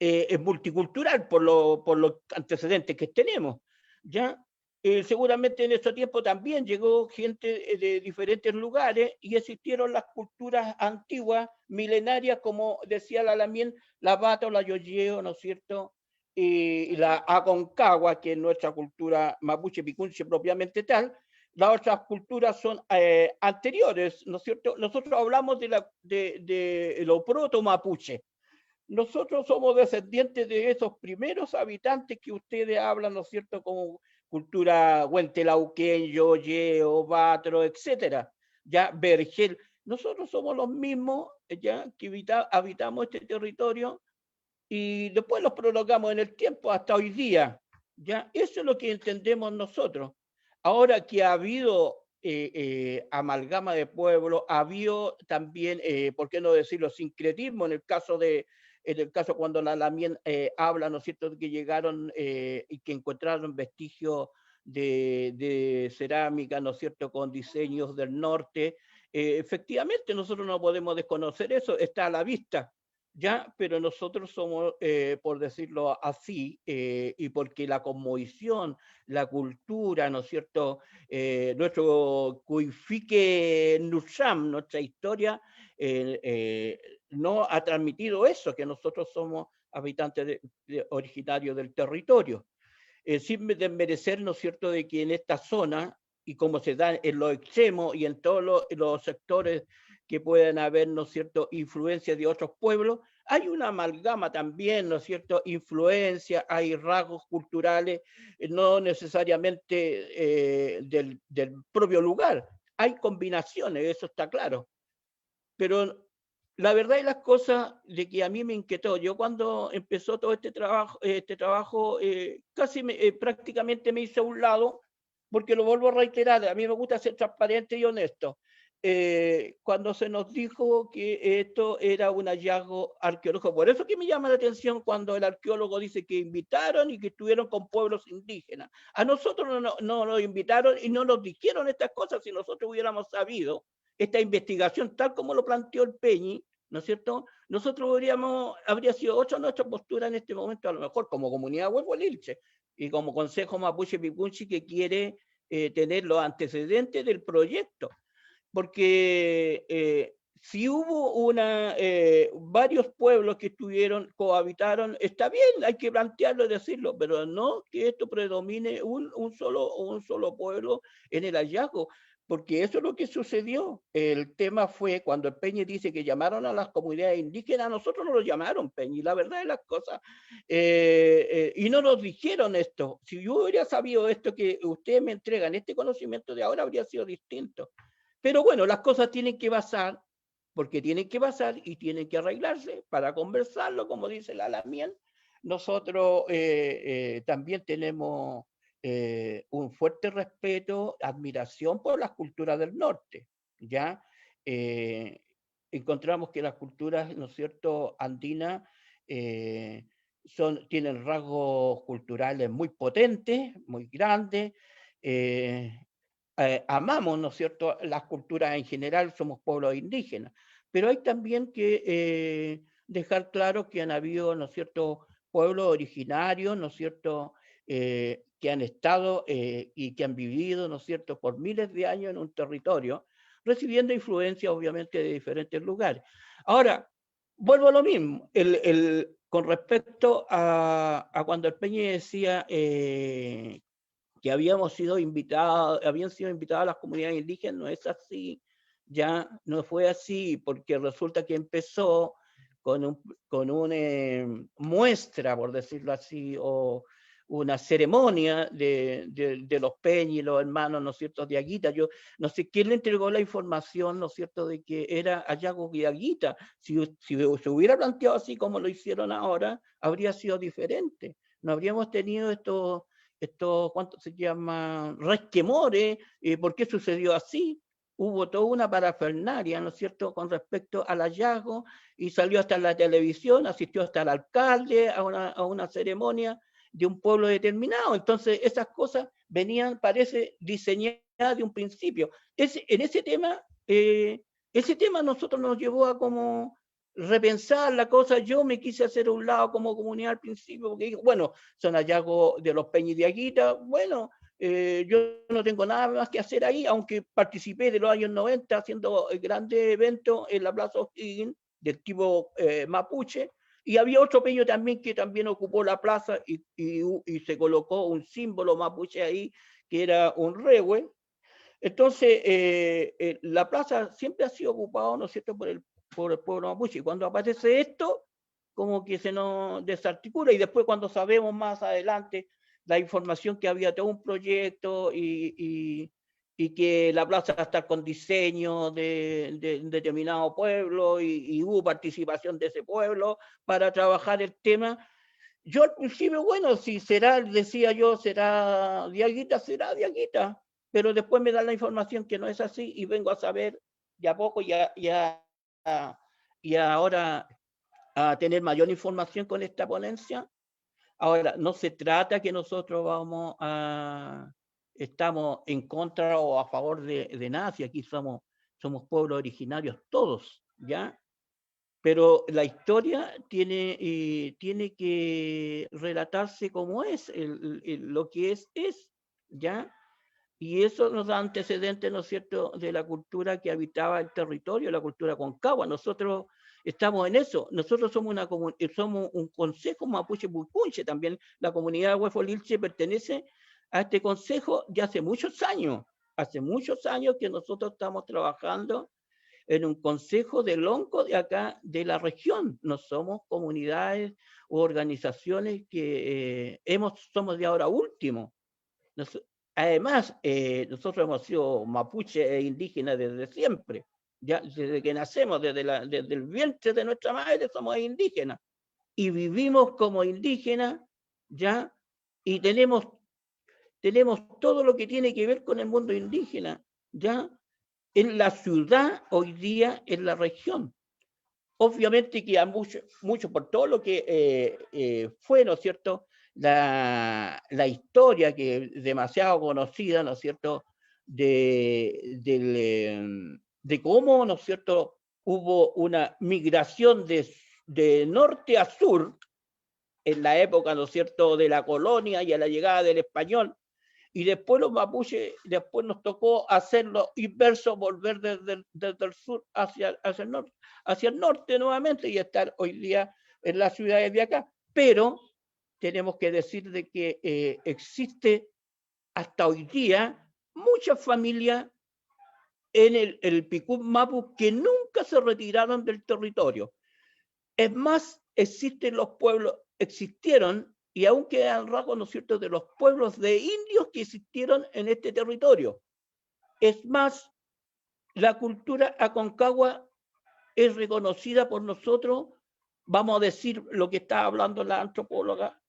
es multicultural por los antecedentes que tenemos, ¿ya? Seguramente en este tiempo también llegó gente de diferentes lugares y existieron las culturas antiguas, milenarias, como decía la Lamien, la Bata o la Yoyeo, ¿no es cierto?, y la Aconcagua, que es nuestra cultura mapuche picunche propiamente tal. Las otras culturas son anteriores, ¿no es cierto? Nosotros hablamos de lo proto-mapuche. Nosotros somos descendientes de esos primeros habitantes que ustedes hablan, ¿no es cierto?, como cultura huentelauquén, yoyeo, batro, etcétera, ya, vergel. Nosotros somos los mismos, ya, que habitamos este territorio y después los prolongamos en el tiempo hasta hoy día, ya. Eso es lo que entendemos nosotros. Ahora que ha habido amalgama de pueblos, ha habido también, ¿por qué no decirlo?, sincretismo, en el caso cuando la Lamien habla, ¿no es cierto?, de que llegaron y que encontraron vestigios de cerámica, ¿no es cierto?, con diseños del norte. Efectivamente, nosotros no podemos desconocer eso, está a la vista, ¿ya? Pero nosotros somos, por decirlo así, y porque la cosmovisión, la cultura, ¿no es cierto?, nuestro Kuifique Nusham, nuestra historia, no ha transmitido eso, que nosotros somos habitantes originarios del territorio. Sin desmerecer, ¿no es cierto?, de que en esta zona, y como se da en los extremos y en todos los sectores que pueden haber, ¿no es cierto?, influencia de otros pueblos, hay una amalgama también, ¿no es cierto?, influencia, hay rasgos culturales, no necesariamente del propio lugar, hay combinaciones, eso está claro. Pero la verdad es las cosas de que a mí me inquietó. Yo cuando empezó todo este trabajo casi prácticamente me hice a un lado, porque lo vuelvo a reiterar, a mí me gusta ser transparente y honesto. cuando se nos dijo que esto era un hallazgo arqueológico. Por eso que me llama la atención cuando el arqueólogo dice que invitaron y que estuvieron con pueblos indígenas. A nosotros no nos invitaron y no nos dijeron estas cosas. Si nosotros hubiéramos sabido esta investigación tal como lo planteó el Peñi, ¿no es cierto? Nosotros habría sido otra nuestra postura en este momento, a lo mejor como comunidad Huevo-Lilche y como Consejo Mapuche Picunchi, que quiere tener los antecedentes del proyecto. Porque si hubo varios pueblos que cohabitaron, está bien, hay que plantearlo y decirlo, pero no que esto predomine un solo pueblo en el hallazgo, porque eso es lo que sucedió. El tema fue cuando el Peñi dice que llamaron a las comunidades indígenas, nosotros no lo llamaron, Peñi, la verdad es las cosas, y no nos dijeron esto. Si yo hubiera sabido esto que ustedes me entregan, este conocimiento de ahora, habría sido distinto. Pero bueno, las cosas tienen que pasar, porque tienen que pasar y tienen que arreglarse para conversarlo, como dice la Lamien. Nosotros también tenemos un fuerte respeto, admiración por las culturas del norte, ¿ya? Encontramos que las culturas, ¿no es cierto?, andinas, tienen rasgos culturales muy potentes, muy grandes, amamos, ¿no es cierto?, las culturas en general, somos pueblos indígenas, pero hay también que dejar claro que han habido, ¿no es cierto?, pueblos originarios, ¿no es cierto?, que han estado y que han vivido, ¿no es cierto?, por miles de años en un territorio, recibiendo influencia, obviamente, de diferentes lugares. Ahora, vuelvo a lo mismo, con respecto a cuando el Peñi decía que habían sido invitadas a las comunidades indígenas, no es así, ya no fue así, porque resulta que empezó con una muestra, por decirlo así, o una ceremonia de los Peñi, los hermanos, ¿no es cierto?, de Aguita. Yo no sé quién le entregó la información, ¿no es cierto?, de que era hallazgo de Aguita. Si se hubiera planteado así como lo hicieron ahora, habría sido diferente. No habríamos tenido esto, ¿cuánto se llama? Resquemores, ¿por qué sucedió así? Hubo toda una parafernalia, ¿no es cierto?, con respecto al hallazgo, y salió hasta en la televisión, asistió hasta el alcalde a una ceremonia de un pueblo determinado. Entonces, esas cosas venían, parece, diseñadas de un principio. En ese tema nosotros nos llevó a como repensar la cosa. Yo me quise hacer a un lado como comunidad al principio, porque dije, bueno, son hallazgos de los Peñi de Aguita, bueno, yo no tengo nada más que hacer ahí, aunque participé de los años 90 haciendo grandes eventos en la Plaza O'Higgins del tipo mapuche, y había otro peño también que también ocupó la plaza y se colocó un símbolo mapuche ahí, que era un rehue. Entonces, la plaza siempre ha sido ocupada, ¿no es cierto?, por el pueblo mapuche. Y cuando aparece esto, como que se nos desarticula, y después cuando sabemos más adelante la información que había todo un proyecto y que la plaza va a estar con diseño de un determinado pueblo y hubo participación de ese pueblo para trabajar el tema. Yo al principio, bueno, si será, decía yo, será Diaguita, pero después me dan la información que no es así y vengo a saber de a poco y ahora a tener mayor información con esta ponencia. Ahora, no se trata que nosotros estamos en contra o a favor de nada, si aquí somos pueblos originarios todos, ¿ya? Pero la historia tiene que relatarse como es, lo que es, ¿ya? Y eso nos da antecedentes, ¿no es cierto?, de la cultura que habitaba el territorio, la cultura concagua. Nosotros estamos en eso. Nosotros somos un consejo mapuche pulpunche. También la comunidad de Huevo-Lilche pertenece a este consejo de hace muchos años. Hace muchos años que nosotros estamos trabajando en un consejo de lonco de acá, de la región. No somos comunidades u organizaciones que somos de ahora último. Además, nosotros hemos sido mapuche e indígenas desde siempre. Ya desde que nacemos, desde el vientre de nuestra madre, somos indígenas. Y vivimos como indígenas, ¿ya? Y tenemos todo lo que tiene que ver con el mundo indígena, ¿ya? en la ciudad, hoy día en la región. Obviamente queda mucho por todo lo que fue, ¿no es cierto?, la historia que es demasiado conocida, ¿no es cierto?, de cómo, ¿no es cierto?, hubo una migración de norte a sur en la época, ¿no es cierto?, de la colonia y a la llegada del español, y después los mapuches, después nos tocó hacer lo inverso, volver desde el sur hacia el norte nuevamente y estar hoy día en las ciudades de acá. Pero tenemos que decir de que existe hasta hoy día muchas familias en el Picún Mapu que nunca se retiraron del territorio. Es más, existieron y aún quedan rasgos, ¿no es cierto?, de los pueblos de indios que existieron en este territorio. Es más, la cultura Aconcagua es reconocida por nosotros, vamos a decir lo que está hablando la antropóloga,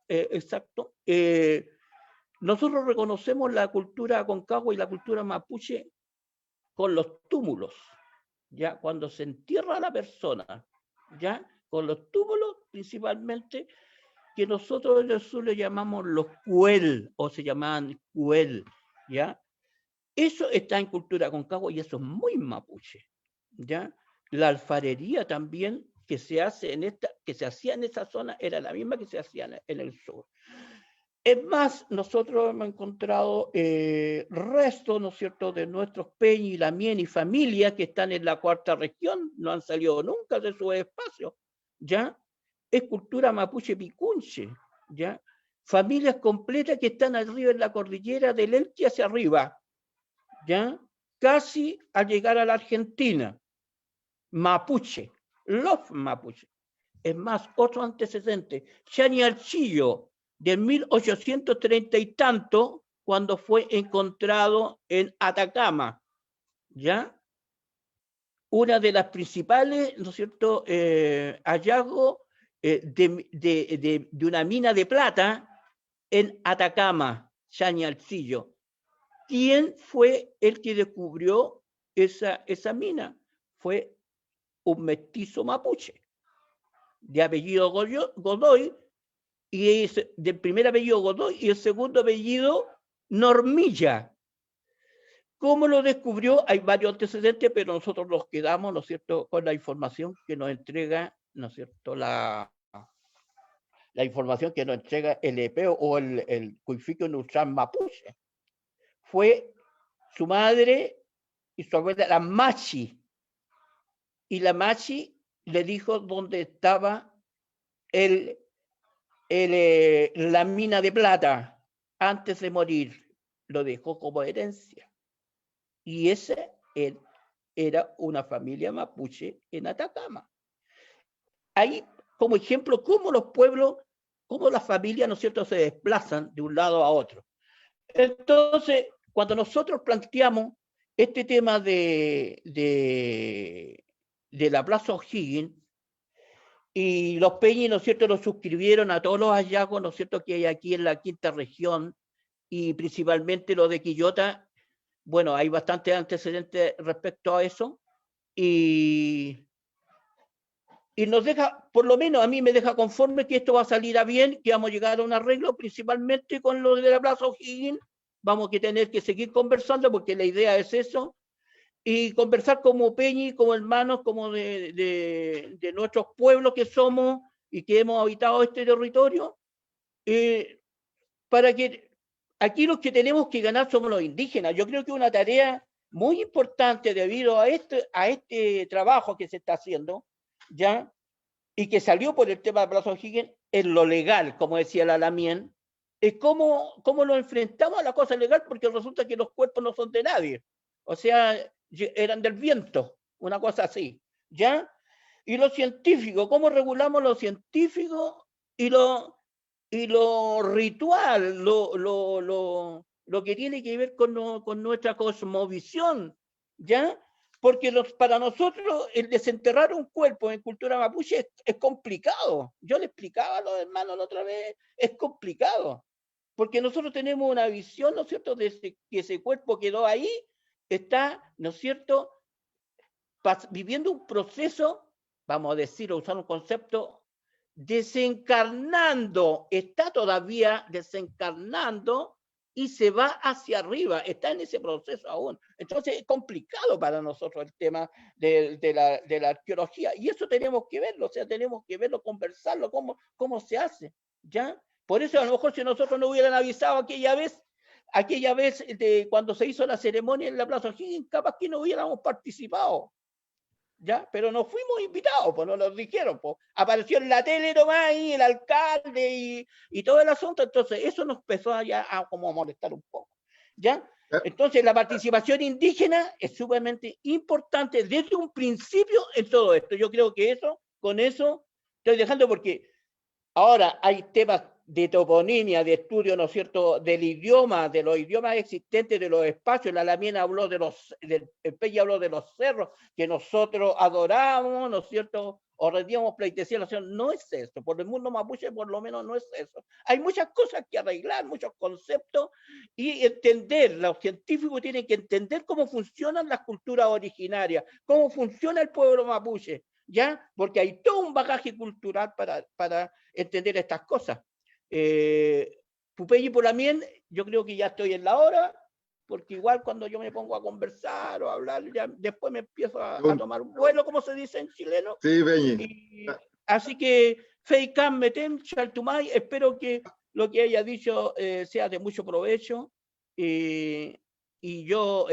exacto. Nosotros reconocemos la cultura Aconcagua y la cultura mapuche con los túmulos, ya cuando se entierra a la persona, ya con los túmulos principalmente, que nosotros en el sur le llamamos los cuel, o se llamaban cuel, ¿ya? Eso está en cultura Aconcagua y eso es muy mapuche, ¿ya? La alfarería también que se hacía en esa zona era la misma que se hacía en el sur. Es más, nosotros hemos encontrado restos, ¿no es cierto?, de nuestros Peñi, Lamien y familia que están en la cuarta región, no han salido nunca de su espacio, ¿ya? Es cultura mapuche picunche, ¿ya? Familias completas que están arriba en la cordillera del Elqui hacia arriba, ¿ya? Casi al llegar a la Argentina. Mapuche, los mapuche. Es más, otro antecedente, Chani Archillo, de 1830 y tanto, cuando fue encontrado en Atacama, ¿ya? Una de las principales, ¿no es cierto?, hallazgos de una mina de plata en Atacama, Chani Archillo. ¿Quién fue el que descubrió esa mina? Fue un mestizo mapuche, de apellido Godoy, y del primer apellido Godoy y el segundo apellido Normilla. ¿Cómo lo descubrió? Hay varios antecedentes, pero nosotros nos quedamos, ¿no es cierto?, con la información que nos entrega, ¿no es cierto?, la información que nos entrega el EPEO o el Cuifico Nutran Mapuche. Fue su madre y su abuela, la Machi, y la Machi le dijo dónde estaba la mina de plata antes de morir, lo dejó como herencia. Y esa era una familia mapuche en Atacama. Ahí, como ejemplo, cómo los pueblos, cómo las familias, ¿no es cierto?, se desplazan de un lado a otro. Entonces, cuando nosotros planteamos este tema de la Plaza O'Higgins, y los Peñi, ¿no es cierto?, lo suscribieron a todos los hallazgos, ¿no es cierto?, que hay aquí en la quinta región, y principalmente lo de Quillota. Bueno, hay bastantes antecedentes respecto a eso, y nos deja, por lo menos a mí me deja conforme que esto va a salir a bien, que vamos a llegar a un arreglo, principalmente con lo de la Plaza O'Higgins. Vamos a tener que seguir conversando, porque la idea es eso, y conversar como Peñi, como hermanos, como de nuestros pueblos que somos y que hemos habitado este territorio, para que aquí los que tenemos que ganar somos los indígenas. Yo creo que una tarea muy importante debido a este trabajo que se está haciendo, ¿ya?, y que salió por el tema de Plaza O'Higgins, en lo legal, como decía la Lamien, es cómo nos enfrentamos a la cosa legal, porque resulta que los cuerpos no son de nadie. O sea, eran del viento, una cosa así, ¿ya? Y los científicos, ¿cómo regulamos lo científico y lo ritual, lo que tiene que ver con nuestra cosmovisión, ¿ya? Porque para nosotros el desenterrar un cuerpo en cultura mapuche es complicado. Yo le explicaba a los hermanos la otra vez, es complicado. Porque nosotros tenemos una visión, ¿no es cierto?, de que ese cuerpo quedó ahí está, ¿no es cierto?, viviendo un proceso, vamos a decir, o usar un concepto, desencarnando, está todavía desencarnando y se va hacia arriba, está en ese proceso aún. Entonces es complicado para nosotros el tema de la arqueología, y eso tenemos que verlo, o sea, tenemos que verlo, conversarlo, cómo se hace, ¿ya? Por eso a lo mejor si nosotros no hubieran avisado aquella vez de cuando se hizo la ceremonia en la Plaza O'Higgins, capaz que no hubiéramos participado, ¿ya? Pero no fuimos invitados, pues no nos dijeron, pues apareció en la tele nomás y el alcalde y todo el asunto, entonces eso nos empezó ya a como molestar un poco, ¿ya? Entonces la participación indígena es sumamente importante desde un principio en todo esto. Yo creo que con eso estoy dejando, porque ahora hay temas de toponimia, de estudio, ¿no es cierto?, del idioma, de los idiomas existentes, de los espacios. La Lamien habló el Pelle habló de los cerros que nosotros adoramos, ¿no es cierto?, o rendíamos pleitesía. No es eso, por el mundo mapuche por lo menos no es eso. Hay muchas cosas que arreglar, muchos conceptos, y entender, los científicos tienen que entender cómo funcionan las culturas originarias, cómo funciona el pueblo mapuche, ¿ya? Porque hay todo un bagaje cultural para entender estas cosas. Pupey y Polamien, yo creo que ya estoy en la hora, porque igual cuando yo me pongo a conversar o a hablar, ya después me empiezo a tomar un vuelo, como se dice en chileno. Sí, Peñi. Así que, Feikam Metem, Chaltumay, espero que lo que haya dicho sea de mucho provecho. Y yo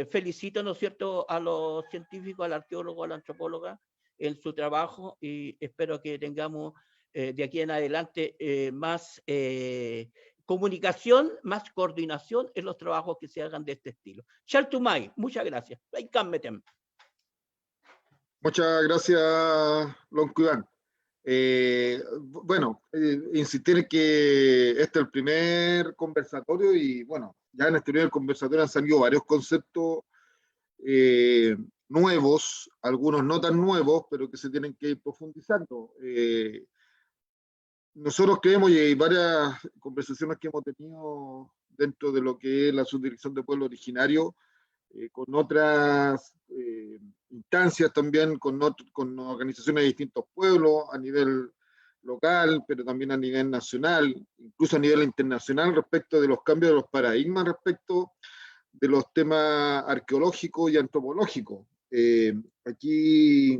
felicito, ¿no es cierto?, a los científicos, al arqueólogo, a la antropóloga en su trabajo, y espero que tengamos de aquí en adelante más comunicación, más coordinación en los trabajos que se hagan de este estilo. Chaltumay, muchas gracias. Muchas gracias, Loncuiván. Bueno, insistir en que este es el primer conversatorio y bueno, ya en este primer conversatorio han salido varios conceptos nuevos, algunos no tan nuevos, pero que se tienen que ir profundizando. Nosotros creemos, y hay varias conversaciones que hemos tenido dentro de lo que es la subdirección de pueblo originario, con otras instancias también, con organizaciones de distintos pueblos a nivel local, pero también a nivel nacional, incluso a nivel internacional, respecto de los cambios de los paradigmas, respecto de los temas arqueológicos y antropológicos. Aquí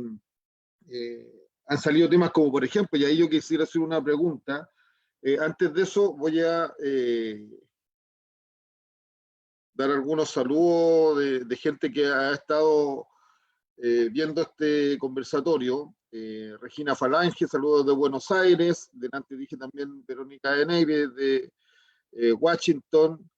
han salido temas como, por ejemplo, y ahí yo quisiera hacer una pregunta. Antes de eso voy a dar algunos saludos de gente que ha estado viendo este conversatorio. Regina Falange, saludos de Buenos Aires. Delante dije también Verónica de Neyre de Washington.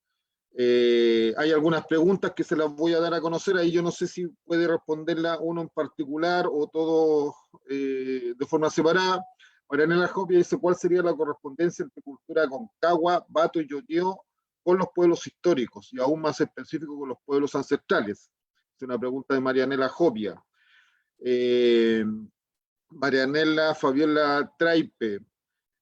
Hay algunas preguntas que se las voy a dar a conocer. Ahí yo no sé si puede responderla uno en particular o todo de forma separada. Marianela Jopia dice: ¿cuál sería la correspondencia entre cultura Concagua, Bato y Yoyeo con los pueblos históricos y aún más específico con los pueblos ancestrales? Es una pregunta de Marianela Jopia. Marianela Fabiola Traipe: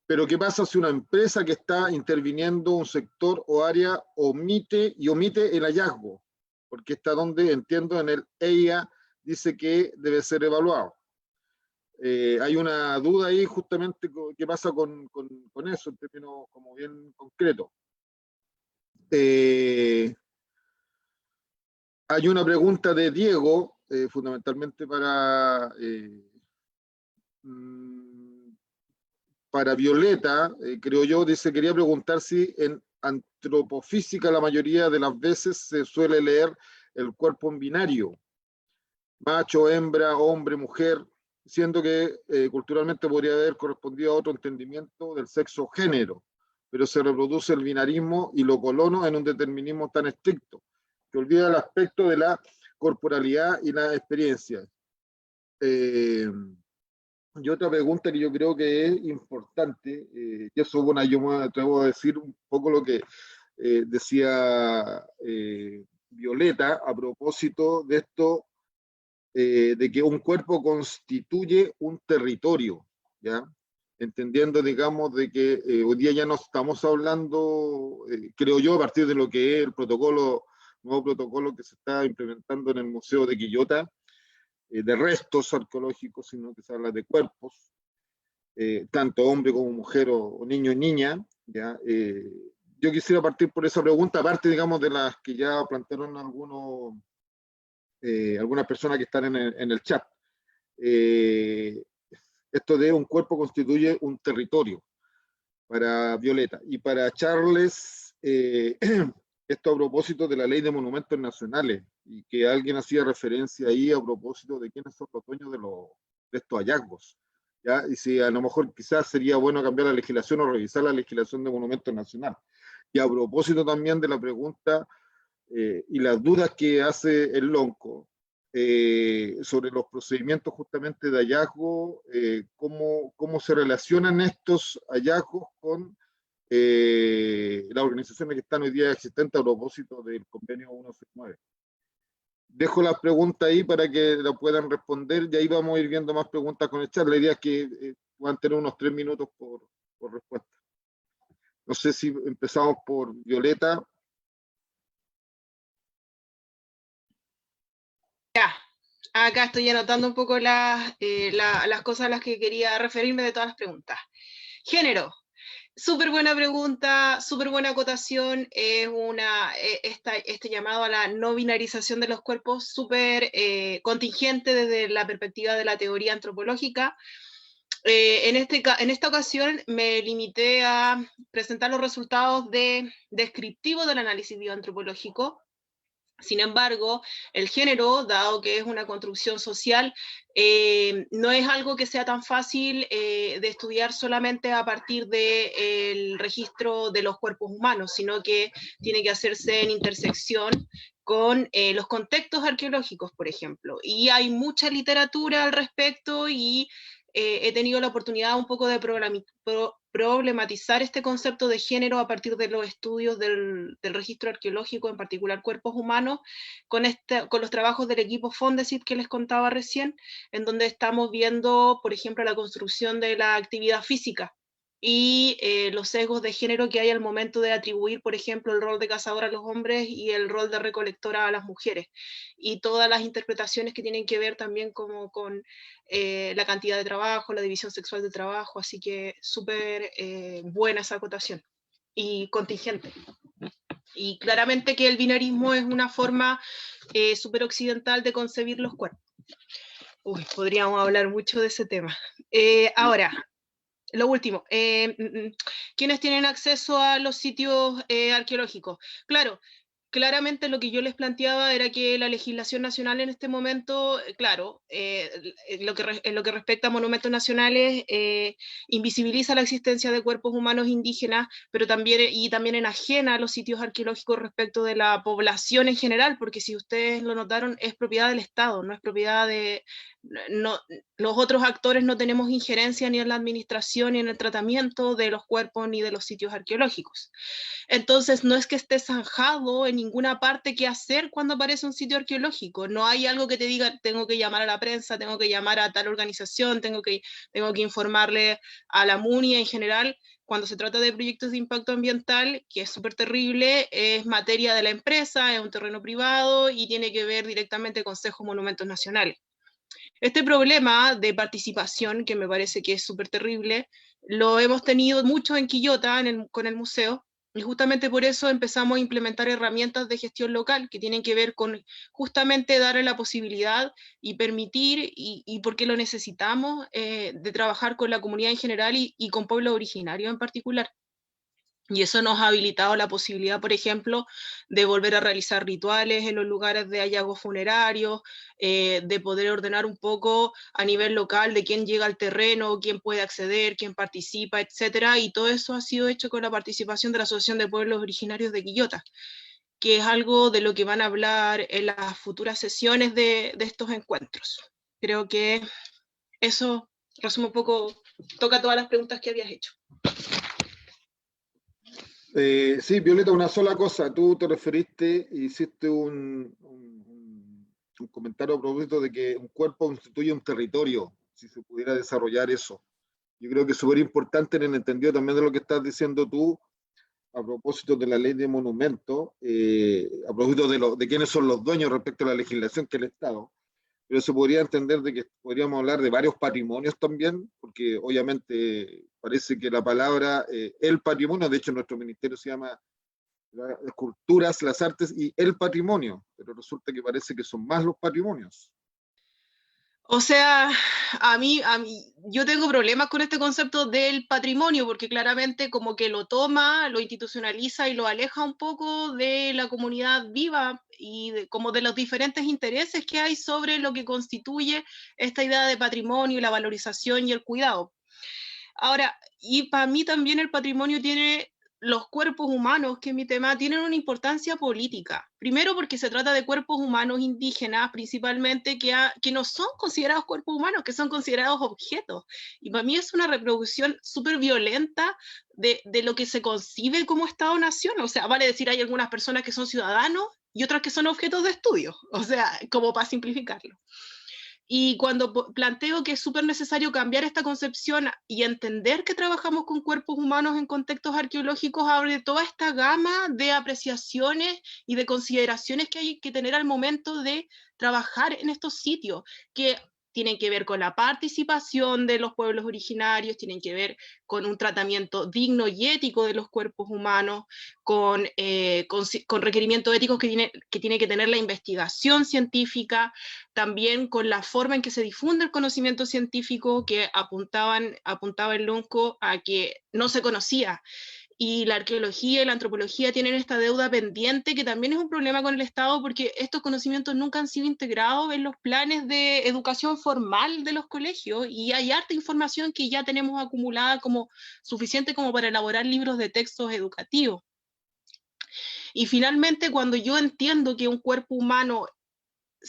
pero ¿qué pasa si una empresa que está interviniendo un sector o área omite el hallazgo? Porque está donde, entiendo, en el EIA dice que debe ser evaluado. Hay una duda ahí justamente qué pasa con eso, en términos como bien concretos. Hay una pregunta de Diego, fundamentalmente para Violeta, creo yo, dice: quería preguntar si en antropofísica la mayoría de las veces se suele leer el cuerpo en binario, macho, hembra, hombre, mujer, siendo que culturalmente podría haber correspondido a otro entendimiento del sexo género, pero se reproduce el binarismo y lo colono en un determinismo tan estricto, que olvida el aspecto de la corporalidad y la experiencia. Y otra pregunta que yo creo que es importante, y eso, bueno, yo me atrevo a decir un poco lo que decía Violeta a propósito de esto, de que un cuerpo constituye un territorio, ¿ya? Entendiendo, digamos, de que hoy día ya no estamos hablando, creo yo, a partir de lo que es el protocolo nuevo protocolo que se está implementando en el Museo de Quillota, de restos arqueológicos, sino que se habla de cuerpos, tanto hombre como mujer o niño y niña, ¿ya? Yo quisiera partir por esa pregunta, aparte, digamos, de las que ya plantearon algunas personas que están en el chat. Esto de un cuerpo constituye un territorio para Violeta. Y para Charles, esto a propósito de la ley de monumentos nacionales, y que alguien hacía referencia ahí a propósito de quiénes son los dueños de estos hallazgos. ¿Ya? Y si a lo mejor quizás sería bueno cambiar la legislación o revisar la legislación de monumentos nacionales. Y a propósito también de la pregunta y las dudas que hace el Lonco sobre los procedimientos justamente de hallazgo, cómo se relacionan estos hallazgos con las organizaciones que están hoy día existentes a propósito del convenio 169. Dejo las preguntas ahí para que la puedan responder y ahí vamos a ir viendo más preguntas con el chat. La idea es que puedan tener unos 3 minutos por respuesta. No sé si empezamos por Violeta. Ya, acá estoy anotando un poco las cosas a las que quería referirme de todas las preguntas. Género. Súper buena pregunta, súper buena acotación. Es este llamado a la no binarización de los cuerpos súper contingente desde la perspectiva de la teoría antropológica. En esta ocasión me limité a presentar los resultados descriptivos del análisis bioantropológico. Sin embargo, el género, dado que es una construcción social, no es algo que sea tan fácil de estudiar solamente a partir del registro de los cuerpos humanos, sino que tiene que hacerse en intersección con los contextos arqueológicos, por ejemplo. Y hay mucha literatura al respecto y he tenido la oportunidad un poco de problematizar este concepto de género a partir de los estudios del registro arqueológico, en particular cuerpos humanos, con los trabajos del equipo Fondesit que les contaba recién, en donde estamos viendo, por ejemplo, la construcción de la actividad física y los sesgos de género que hay al momento de atribuir, por ejemplo, el rol de cazador a los hombres y el rol de recolectora a las mujeres, y todas las interpretaciones que tienen que ver también como con la cantidad de trabajo, la división sexual de trabajo, así que súper buena esa acotación y contingente. Y claramente que el binarismo es una forma súper occidental de concebir los cuerpos. Uy, podríamos hablar mucho de ese tema. Ahora, lo último, ¿quiénes tienen acceso a los sitios arqueológicos? Claro, claramente lo que yo les planteaba era que la legislación nacional en este momento, claro, en lo que respecta a monumentos nacionales, invisibiliza la existencia de cuerpos humanos indígenas, pero también enajena a los sitios arqueológicos respecto de la población en general, porque si ustedes lo notaron, es propiedad del Estado, no es propiedad de... No, los otros actores no tenemos injerencia ni en la administración ni en el tratamiento de los cuerpos ni de los sitios arqueológicos. Entonces, no es que esté zanjado en ninguna parte qué hacer cuando aparece un sitio arqueológico. No hay algo que te diga, tengo que llamar a la prensa, tengo que llamar a tal organización, tengo que informarle a la MUNI en general. Cuando se trata de proyectos de impacto ambiental, que es súper terrible, es materia de la empresa, es un terreno privado y tiene que ver directamente con Consejo de Monumentos Nacionales. Este problema de participación, que me parece que es súper terrible, lo hemos tenido mucho en Quillota con el museo, y justamente por eso empezamos a implementar herramientas de gestión local que tienen que ver con justamente darle la posibilidad y permitir, y porque lo necesitamos, de trabajar con la comunidad en general y con pueblos originarios en particular. Y eso nos ha habilitado la posibilidad, por ejemplo, de volver a realizar rituales en los lugares de hallazgos funerarios, de poder ordenar un poco a nivel local de quién llega al terreno, quién puede acceder, quién participa, etcétera. Y todo eso ha sido hecho con la participación de la Asociación de Pueblos Originarios de Quillota, que es algo de lo que van a hablar en las futuras sesiones de estos encuentros. Creo que eso resume un poco, toca todas las preguntas que habías hecho. Sí, Violeta, una sola cosa. Tú te referiste, hiciste un comentario a propósito de que un cuerpo constituye un territorio, si se pudiera desarrollar eso. Yo creo que es súper importante en el entendido también de lo que estás diciendo tú, a propósito de la ley de monumentos, a propósito de quiénes son los dueños respecto a la legislación que es el Estado, pero se podría entender de que podríamos hablar de varios patrimonios también, porque obviamente parece que la palabra el patrimonio, de hecho nuestro ministerio se llama las culturas, las artes y el patrimonio, pero resulta que parece que son más los patrimonios. O sea, yo tengo problemas con este concepto del patrimonio, porque claramente como que lo toma, lo institucionaliza y lo aleja un poco de la comunidad viva y como de los diferentes intereses que hay sobre lo que constituye esta idea de patrimonio, la valorización y el cuidado. Ahora, y para mí también el patrimonio tiene, los cuerpos humanos, que es mi tema, tienen una importancia política. Primero porque se trata de cuerpos humanos indígenas principalmente que no son considerados cuerpos humanos, que son considerados objetos. Y para mí es una reproducción súper violenta de lo que se concibe como Estado-nación. O sea, vale decir, hay algunas personas que son ciudadanos y otras que son objetos de estudio. O sea, como para simplificarlo. Y cuando planteo que es súper necesario cambiar esta concepción y entender que trabajamos con cuerpos humanos en contextos arqueológicos, abre toda esta gama de apreciaciones y de consideraciones que hay que tener al momento de trabajar en estos sitios, que tienen que ver con la participación de los pueblos originarios, tienen que ver con un tratamiento digno y ético de los cuerpos humanos, con requerimientos éticos que tiene que tener la investigación científica, también con la forma en que se difunde el conocimiento científico, que apuntaba el Lunco a que no se conocía. Y la arqueología y la antropología tienen esta deuda pendiente, que también es un problema con el Estado, porque estos conocimientos nunca han sido integrados en los planes de educación formal de los colegios, y hay harta información que ya tenemos acumulada como suficiente como para elaborar libros de textos educativos. Y finalmente, cuando yo entiendo que un cuerpo humano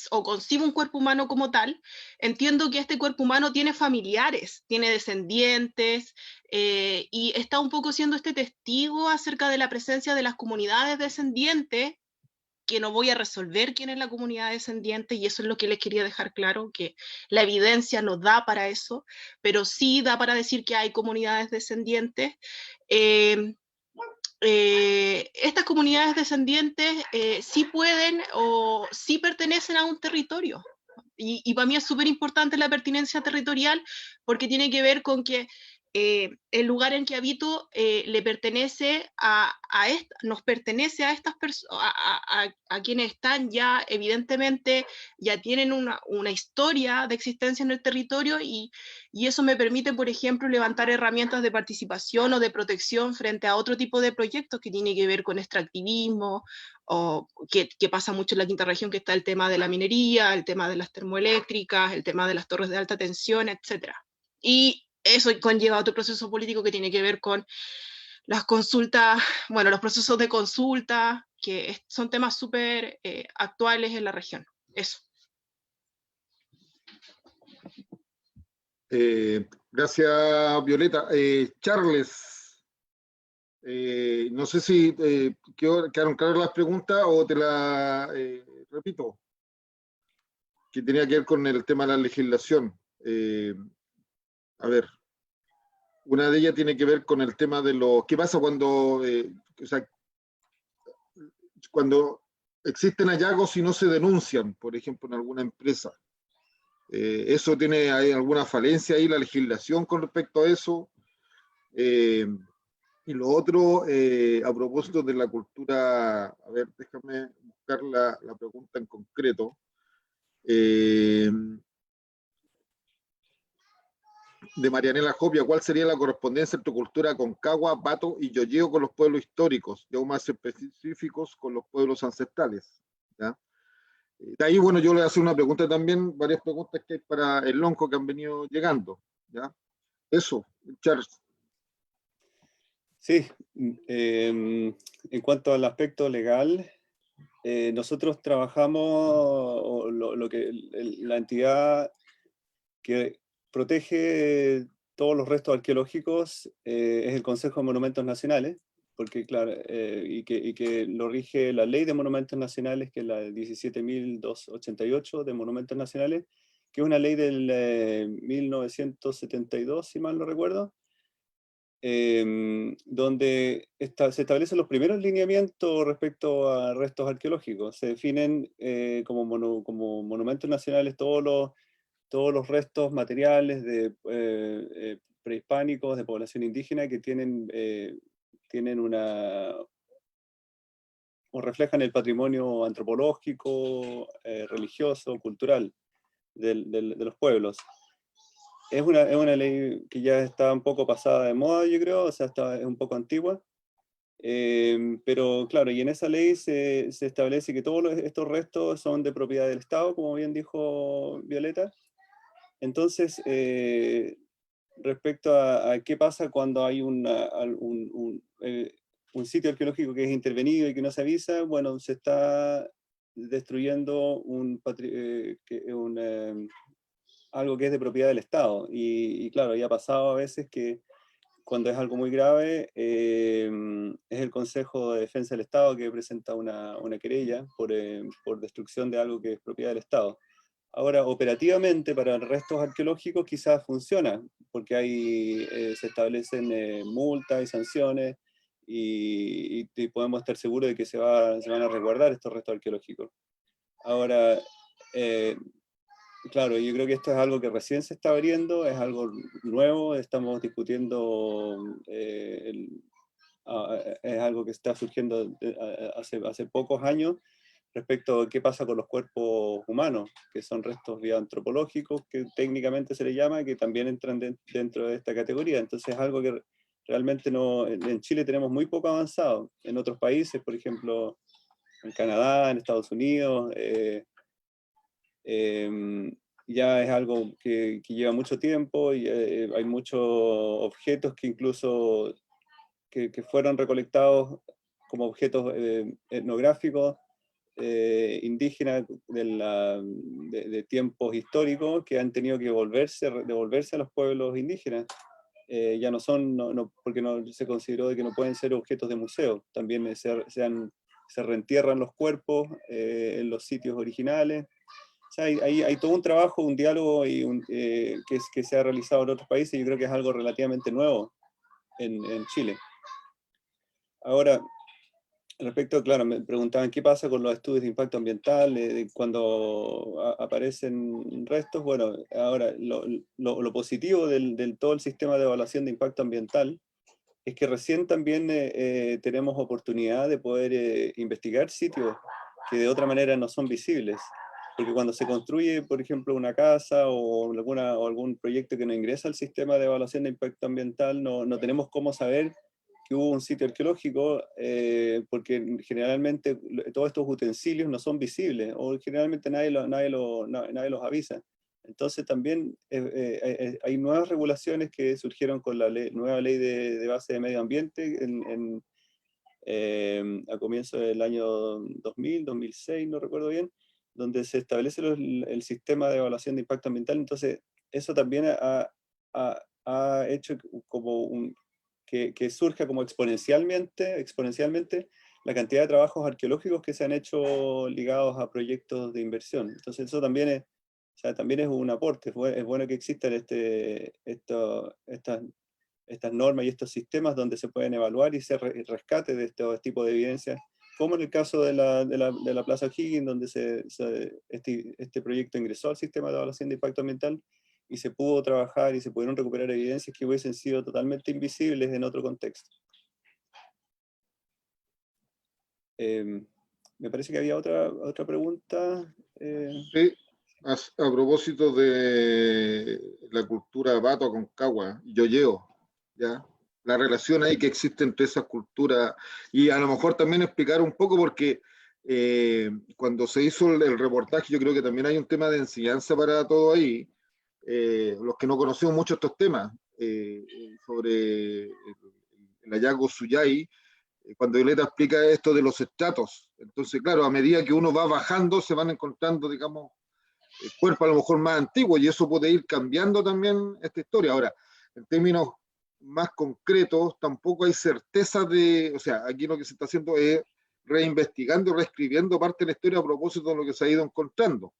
o concibo un cuerpo humano como tal, entiendo que este cuerpo humano tiene familiares, tiene descendientes, y está un poco siendo este testigo acerca de la presencia de las comunidades descendientes, que no voy a resolver quién es la comunidad descendiente, y eso es lo que les quería dejar claro, que la evidencia no da para eso, pero sí da para decir que hay comunidades descendientes. Estas comunidades descendientes sí pueden o sí pertenecen a un territorio. Y para mí es súper importante la pertinencia territorial, porque tiene que ver con que el lugar en que habito le pertenece nos pertenece a estas personas, a quienes están ya evidentemente, ya tienen una historia de existencia en el territorio, y eso me permite, por ejemplo, levantar herramientas de participación o de protección frente a otro tipo de proyectos que tiene que ver con extractivismo, o que pasa mucho en la quinta región, que está el tema de la minería, el tema de las termoeléctricas, el tema de las torres de alta tensión, etc. Y eso conlleva otro proceso político que tiene que ver con las consultas, bueno, los procesos de consulta, que son temas súper actuales en la región. Eso. Gracias, Violeta. Charles, no sé si quedaron claras las preguntas o te las repito, que tenía que ver con el tema de la legislación. A ver, una de ellas tiene que ver con el tema de qué pasa cuando, o sea, cuando existen hallazgos y no se denuncian, por ejemplo, en alguna empresa. ¿Eso hay alguna falencia ahí, la legislación con respecto a eso? Y lo otro, a propósito de la cultura, a ver, déjame buscar la pregunta en concreto. De Marianela Jopia, ¿cuál sería la correspondencia entre cultura Concagua, Pato y Yoyeo con los pueblos históricos, y aún más específicos con los pueblos ancestrales? ¿Ya? De ahí, bueno, yo le voy a hacer una pregunta también, varias preguntas que hay para el Lonco que han venido llegando. ¿Ya? Eso, Charles. Sí, en cuanto al aspecto legal, nosotros trabajamos, la entidad que protege todos los restos arqueológicos es el Consejo de Monumentos Nacionales, porque claro, y que lo rige la Ley de Monumentos Nacionales, que es la 17.288 de Monumentos Nacionales, que es una ley del 1972, si mal no recuerdo, donde se establecen los primeros lineamientos respecto a restos arqueológicos. Se definen como monumentos nacionales todos los restos materiales prehispánicos, de población indígena, que tienen o reflejan el patrimonio antropológico, religioso, cultural de los pueblos. Es una ley que ya está un poco pasada de moda, yo creo, o sea, es un poco antigua, pero claro, y en esa ley se establece que todos estos restos son de propiedad del Estado, como bien dijo Violeta. Entonces, respecto a qué pasa cuando hay un sitio arqueológico que es intervenido y que no se avisa, bueno, se está destruyendo algo que es de propiedad del Estado. Y claro, ya ha pasado a veces que cuando es algo muy grave, es el Consejo de Defensa del Estado que presenta una querella por destrucción de algo que es propiedad del Estado. Ahora, operativamente, para restos arqueológicos quizás funciona, porque se establecen multas y sanciones, y podemos estar seguros de que se van a resguardar estos restos arqueológicos. Ahora, claro, yo creo que esto es algo que recién se está abriendo, es algo nuevo, estamos discutiendo, es algo que está surgiendo hace pocos años respecto a qué pasa con los cuerpos humanos, que son restos bioantropológicos, que técnicamente se le llama, que también entran dentro de esta categoría. Entonces es algo que realmente en Chile tenemos muy poco avanzado. En otros países, por ejemplo, en Canadá, en Estados Unidos, ya es algo que lleva mucho tiempo, y hay muchos objetos que incluso que fueron recolectados como objetos etnográficos indígenas de tiempos históricos, que han tenido que devolverse a los pueblos indígenas. Ya no son, porque no se consideró de que no pueden ser objetos de museo. También se reentierran los cuerpos en los sitios originales. O sea, hay todo un trabajo, un diálogo que se ha realizado en otros países, y yo creo que es algo relativamente nuevo en Chile. Ahora, respecto, claro, me preguntaban qué pasa con los estudios de impacto ambiental cuando aparecen restos. Bueno, ahora, lo positivo del todo el sistema de evaluación de impacto ambiental es que recién también tenemos oportunidad de poder investigar sitios que de otra manera no son visibles. Porque cuando se construye, por ejemplo, una casa o algún proyecto que no ingresa al sistema de evaluación de impacto ambiental, no tenemos cómo saber que hubo un sitio arqueológico, porque generalmente todos estos utensilios no son visibles, o generalmente nadie los avisa. Entonces también hay nuevas regulaciones que surgieron con la nueva ley de base de medio ambiente a comienzos del año 2006, no recuerdo bien, donde se establece el sistema de evaluación de impacto ambiental. Entonces eso también ha hecho como que surja como exponencialmente la cantidad de trabajos arqueológicos que se han hecho ligados a proyectos de inversión. Entonces eso también es un aporte. Es bueno que existan estas normas y estos sistemas donde se pueden evaluar y se rescate de este tipo de evidencias, como en el caso de la Plaza O'Higgins, donde este proyecto ingresó al sistema de evaluación de impacto ambiental, y se pudo trabajar y se pudieron recuperar evidencias que hubiesen sido totalmente invisibles en otro contexto. Me parece que había otra pregunta. Sí, a propósito de la cultura Pato Aconcagua, Yoyeo, ¿ya? La relación ahí que existe entre esas culturas, y a lo mejor también explicar un poco, porque cuando se hizo el reportaje, yo creo que también hay un tema de enseñanza para todo ahí. Los que no conocemos mucho estos temas, sobre el hallazgo Suyai, cuando Violeta explica esto de los estratos. Entonces, claro, a medida que uno va bajando, se van encontrando, digamos, cuerpos a lo mejor más antiguos, y eso puede ir cambiando también esta historia. Ahora, en términos más concretos, tampoco hay certeza o sea, aquí lo que se está haciendo es reinvestigando, reescribiendo parte de la historia a propósito de lo que se ha ido encontrando.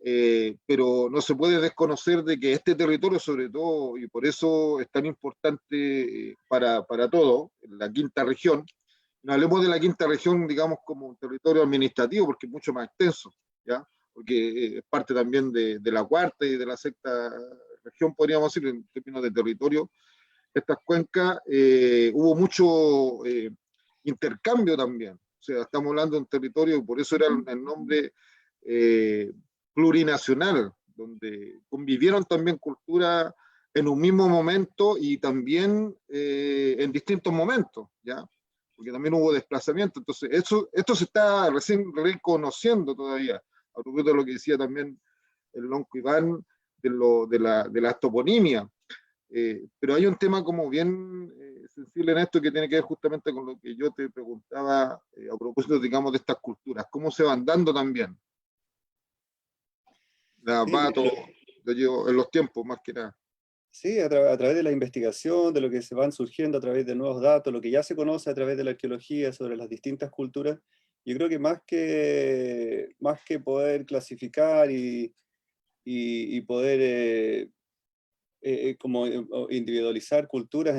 pero no se puede desconocer de que este territorio, sobre todo, y por eso es tan importante para todo, la quinta región, no hablemos de la quinta región, digamos, como un territorio administrativo, porque es mucho más extenso, ¿ya? Porque es parte también de la cuarta y de la sexta región, podríamos decir, en términos de territorio. Estas cuencas hubo mucho intercambio también. O sea, estamos hablando de un territorio, y por eso era el nombre plurinacional, donde convivieron también culturas en un mismo momento y también en distintos momentos, ¿ya? Porque también hubo desplazamiento. Entonces, esto se está recién reconociendo todavía, a propósito de lo que decía también el lonco Iván, de la toponimia. Pero hay un tema como bien sensible en esto que tiene que ver justamente con lo que yo te preguntaba a propósito, digamos, de estas culturas, cómo se van dando también. La Sí, Bato, en los tiempos más que nada. sí, a través de la investigación, de lo que se van surgiendo a través de nuevos datos, lo que ya se conoce a través de la arqueología sobre las distintas culturas, yo creo que más que poder clasificar y poder como individualizar culturas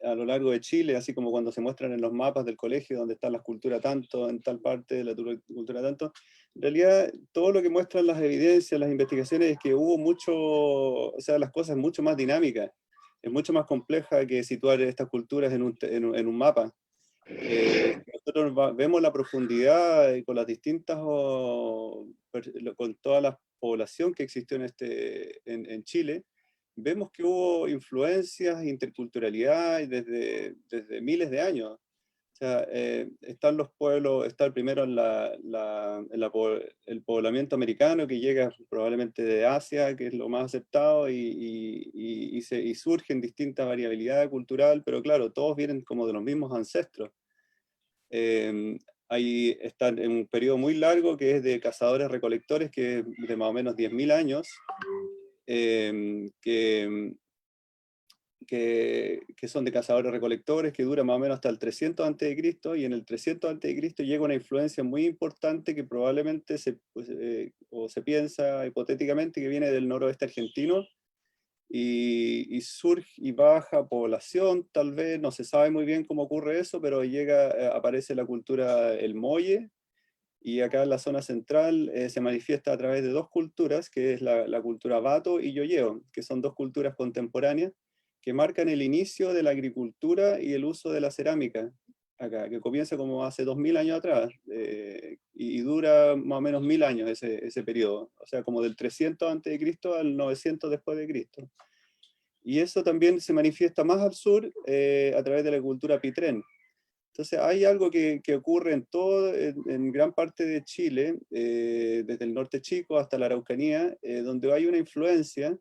a lo largo de Chile, así como cuando se muestran en los mapas del colegio donde están las culturas tanto, en tal parte, la cultura tanto. En realidad, todo lo que muestran las evidencias, las investigaciones, es que hubo mucho, o sea, las cosas mucho más dinámicas, es mucho más compleja que situar estas culturas en un mapa. Nosotros vemos la profundidad y con las distintas, con toda la población que existió en Chile, vemos que hubo influencias, interculturalidad desde miles de años. O sea, están los pueblos, está primero el poblamiento americano que llega probablemente de Asia, que es lo más aceptado, y surgen distintas variabilidades cultural, pero claro, todos vienen como de los mismos ancestros. Ahí están en un periodo muy largo que es de cazadores-recolectores, que es de más o menos 10.000 años, que son de cazadores-recolectores, que dura más o menos hasta el 300 a.C., y en el 300 a.C. llega una influencia muy importante que probablemente o se piensa hipotéticamente que viene del noroeste argentino, y surge y baja población, tal vez, no se sabe muy bien cómo ocurre eso, pero aparece la cultura el Molle, y acá en la zona central se manifiesta a través de dos culturas, que es la cultura Bato y Yoyeo, que son dos culturas contemporáneas que marcan el inicio de la agricultura y el uso de la cerámica, acá, que comienza como hace 2.000 años atrás, y dura más o menos 1.000 años ese periodo, o sea, como del 300 a.C. al 900 después de Cristo. Y eso también se manifiesta más al sur a través de la cultura Pitrén. Entonces hay algo que ocurre en gran parte de Chile, desde el norte chico hasta la Araucanía, donde hay una influencia.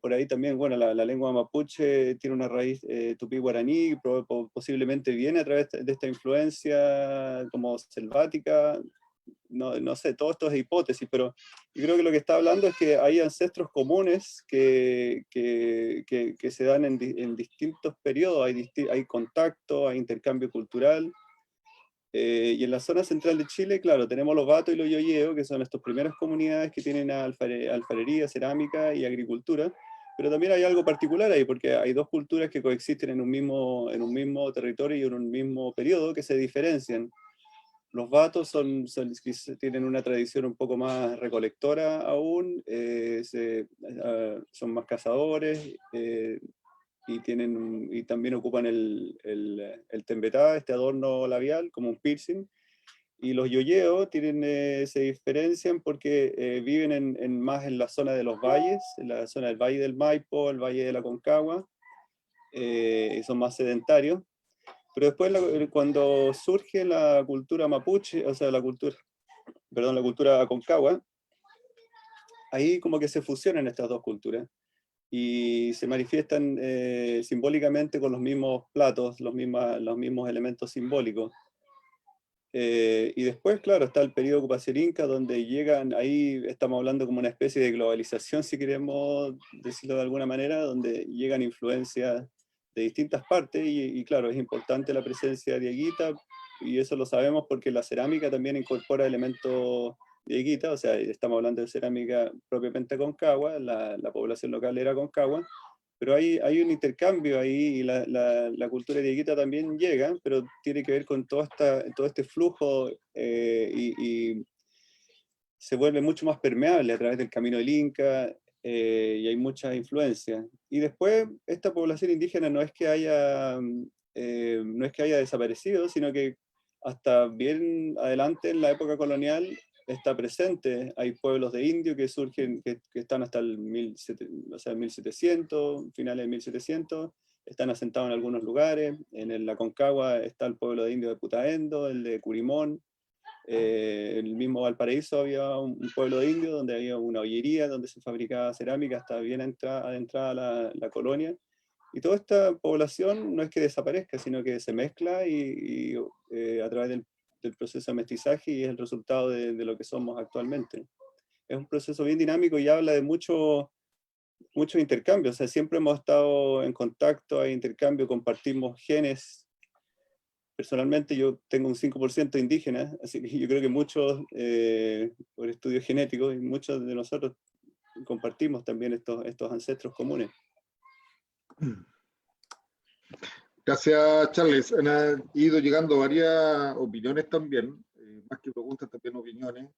Por ahí también, bueno, la lengua mapuche tiene una raíz tupí-guaraní, posiblemente viene a través de esta influencia como selvática. No sé, todo esto es hipótesis, pero yo creo que lo que está hablando es que hay ancestros comunes que se dan en distintos periodos, hay contacto, hay intercambio cultural. Y en la zona central de Chile, claro, tenemos los Bato y los Yoyeo, que son estas primeras comunidades que tienen alfarería, cerámica y agricultura, pero también hay algo particular ahí, porque hay dos culturas que coexisten en un mismo territorio y en un mismo periodo que se diferencian. Los Batos tienen una tradición un poco más recolectora aún, son más cazadores, y también ocupan el tembetá, este adorno labial, como un piercing. Y los yoyeo se diferencian porque viven más en la zona de los valles, en la zona del Valle del Maipo, el Valle de la Concagua, y son más sedentarios. Pero después, cuando surge la cultura mapuche, o sea, la cultura Aconcagua, ahí como que se fusionan estas dos culturas y se manifiestan simbólicamente con los mismos platos, los mismos elementos simbólicos. Y después, claro, está el periodo de ocupación inca, donde llegan, ahí estamos hablando como una especie de globalización, si queremos decirlo de alguna manera, donde llegan influencias de distintas partes, y claro, es importante la presencia de dieguita, y eso lo sabemos porque la cerámica también incorpora elementos Iquitos, o sea, estamos hablando de cerámica propiamente Aconcagua, la población local era Aconcagua, pero hay un intercambio ahí y la cultura de Iquitos también llega, pero tiene que ver con todo este flujo y se vuelve mucho más permeable a través del camino del Inca, y hay muchas influencias. Y después, esta población indígena no es que haya desaparecido, sino que hasta bien adelante en la época colonial está presente. Hay pueblos de indios que surgen, que están hasta el 1700, finales de 1700, están asentados en algunos lugares. En la Aconcagua está el pueblo de indios de Putaendo, el de Curimón. En el mismo Valparaíso había un pueblo de indios donde había una ollería donde se fabricaba cerámica hasta bien adentrada la colonia. Y toda esta población no es que desaparezca, sino que se mezcla y a través del proceso de mestizaje, y es el resultado de lo que somos actualmente. Es un proceso bien dinámico y habla de mucho intercambio. O sea, siempre hemos estado en contacto, hay intercambio, compartimos genes. Personalmente yo tengo un 5% indígena, así que yo creo que muchos, por estudios genéticos, y muchos de nosotros compartimos también estos ancestros comunes. Gracias, Charles. Han ido llegando varias opiniones también, más que preguntas, también opiniones.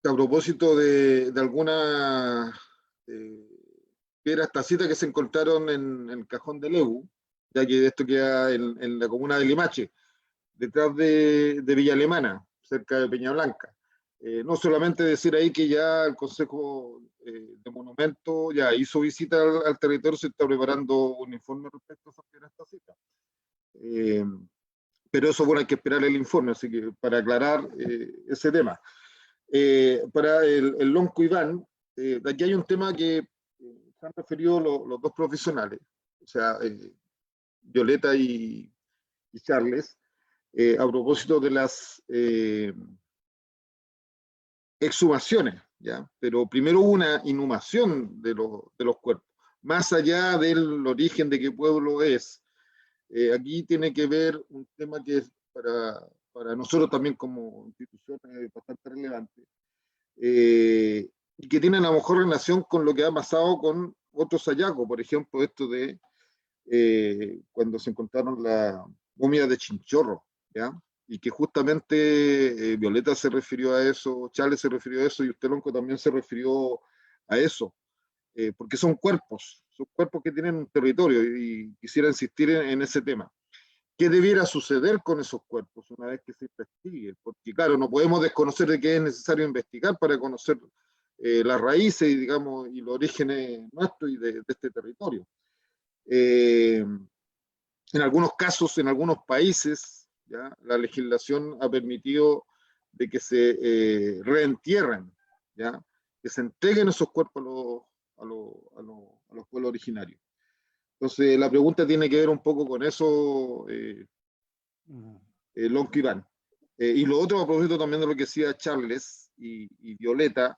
A propósito de algunas piedras tacitas que se encontraron en el cajón de Lebu, ya que esto queda en la comuna de Limache, detrás de Villa Alemana, cerca de Peña Blanca. No solamente decir ahí que ya el Consejo de Monumentos ya hizo visita al territorio, se está preparando un informe respecto a esas piedras tacitas. Pero eso, bueno, hay que esperar el informe, así que para aclarar ese tema. Para el Lonco Iván, aquí hay un tema que se han referido los dos profesionales, o sea, Violeta y Charles, a propósito de las exhumaciones, ¿ya? Pero primero hubo una inhumación de los cuerpos, más allá del origen de qué pueblo es. Aquí tiene que ver un tema que es para nosotros también como institución bastante relevante, y que tiene a lo mejor relación con lo que ha pasado con otros hallazgos, por ejemplo, esto de cuando se encontraron las momias de Chinchorro, ¿ya? Y que justamente Violeta se refirió a eso, Charles se refirió a eso, y usted, Lonco, también se refirió a eso, porque son cuerpos que tienen un territorio, y quisiera insistir en ese tema. ¿Qué debiera suceder con esos cuerpos una vez que se investigue? Porque, claro, no podemos desconocer de qué es necesario investigar para conocer las raíces, digamos, y los orígenes nuestros y de este territorio. En algunos casos, en algunos países, ¿ya? La legislación ha permitido de que se reentierren, ¿ya? Que se entreguen esos cuerpos a los pueblos originarios. Entonces, la pregunta tiene que ver un poco con eso, Lonco Iván. Y lo otro, a propósito también de lo que decía Charles y Violeta,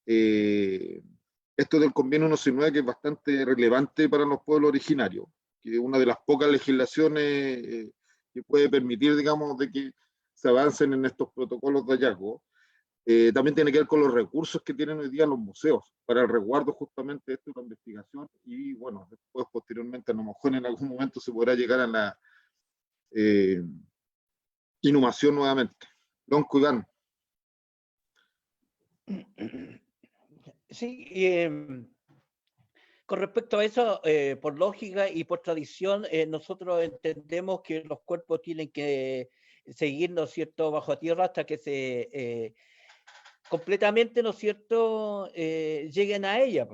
esto del convenio 169, que es bastante relevante para los pueblos originarios, que es una de las pocas legislaciones que puede permitir, digamos, de que se avancen en estos protocolos de hallazgo. También tiene que ver con los recursos que tienen hoy día los museos para el resguardo justamente de esto, la investigación, y bueno, después posteriormente a lo mejor en algún momento se podrá llegar a la inhumación nuevamente. Lonco Iván. Sí, con respecto a eso, por lógica y por tradición, nosotros entendemos que los cuerpos tienen que seguir, ¿no es cierto?, bajo tierra hasta que se completamente, ¿no es cierto?, lleguen a ella.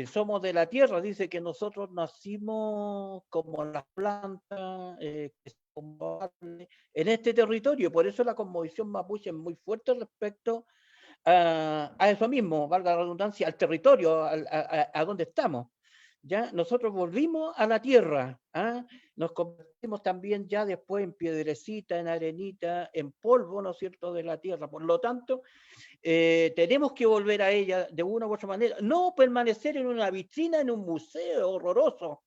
Somos de la tierra, dice que nosotros nacimos como las plantas, en este territorio, por eso la cosmovisión mapuche es muy fuerte respecto a eso mismo, valga la redundancia, al territorio, a donde estamos. ¿Ya? Nosotros volvimos a la tierra, ¿ah? Nos convertimos también ya después en piedrecita, en arenita, en polvo, ¿no es cierto?, de la tierra. Por lo tanto, tenemos que volver a ella de una u otra manera, no permanecer en una vitrina, en un museo horroroso,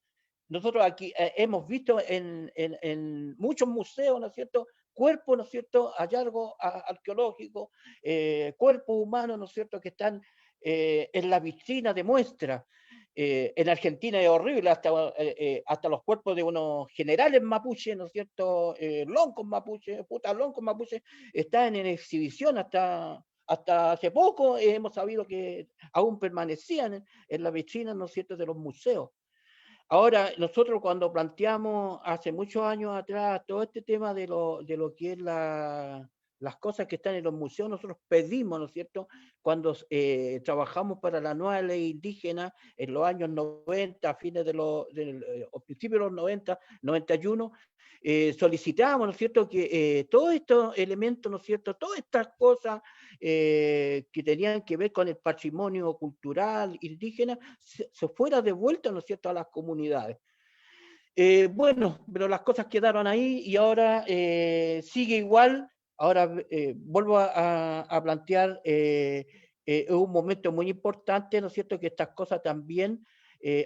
nosotros aquí hemos visto en muchos museos, ¿no es cierto?, cuerpos, ¿no es cierto?, hallazgos arqueológicos, cuerpos humanos, ¿no es cierto?, que están en la vitrina de muestra. En Argentina es horrible, hasta los cuerpos de unos generales mapuches, ¿no es cierto?, loncos mapuches, putas loncos mapuches, están en exhibición hasta hace poco. Hemos sabido que aún permanecían en la vitrina, ¿no es cierto?, de los museos. Ahora, nosotros cuando planteamos hace muchos años atrás todo este tema de lo que es las cosas que están en los museos, nosotros pedimos, ¿no es cierto?, cuando trabajamos para la nueva ley indígena en los años 90, a fines o principios de los 90, 91, solicitamos, ¿no es cierto?, que todos estos elementos, ¿no es cierto?, todas estas cosas que tenían que ver con el patrimonio cultural indígena se fuera devuelta, ¿no es cierto?, a las comunidades. Bueno, pero las cosas quedaron ahí y ahora sigue igual. Ahora vuelvo a plantear un momento muy importante, ¿no es cierto?, que estas cosas también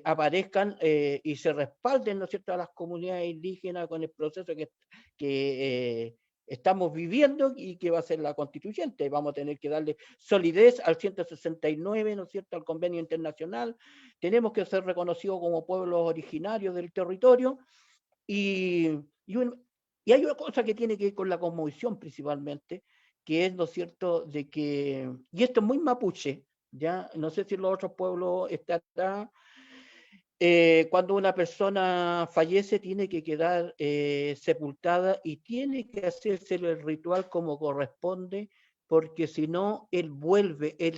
aparezcan y se respalden, ¿no es cierto?, a las comunidades indígenas con el proceso que estamos viviendo y que va a ser la constituyente. Vamos a tener que darle solidez al 169, ¿no es cierto?, al convenio internacional. Tenemos que ser reconocidos como pueblos originarios del territorio y hay una cosa que tiene que ver con la cosmovisión principalmente, que es, ¿no es cierto?, de que, y esto es muy mapuche, ya, no sé si en los otros pueblos estará, cuando una persona fallece tiene que quedar sepultada y tiene que hacerse el ritual como corresponde, porque si no, él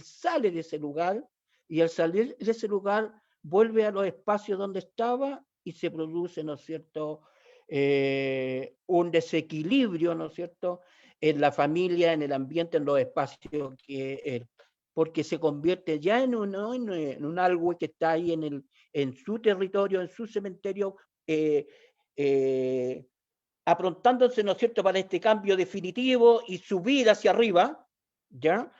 sale de ese lugar y al salir de ese lugar vuelve a los espacios donde estaba y se produce, ¿no es cierto?, un desequilibrio, ¿no es cierto?, en la familia, en el ambiente, en los espacios porque se convierte ya en un algo que está ahí en su territorio, en su cementerio, aprontándose, ¿no es cierto?, para este cambio definitivo y subir hacia arriba, ¿ya?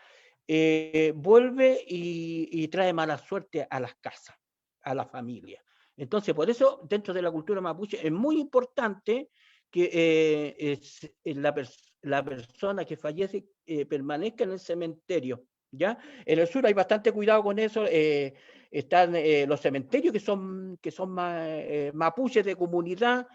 Vuelve y trae mala suerte a las casas, a la familia. Entonces, por eso, dentro de la cultura mapuche, es muy importante que la persona que fallece permanezca en el cementerio, ¿ya? En el sur hay bastante cuidado con eso. Están los cementerios que son mapuches de comunidad.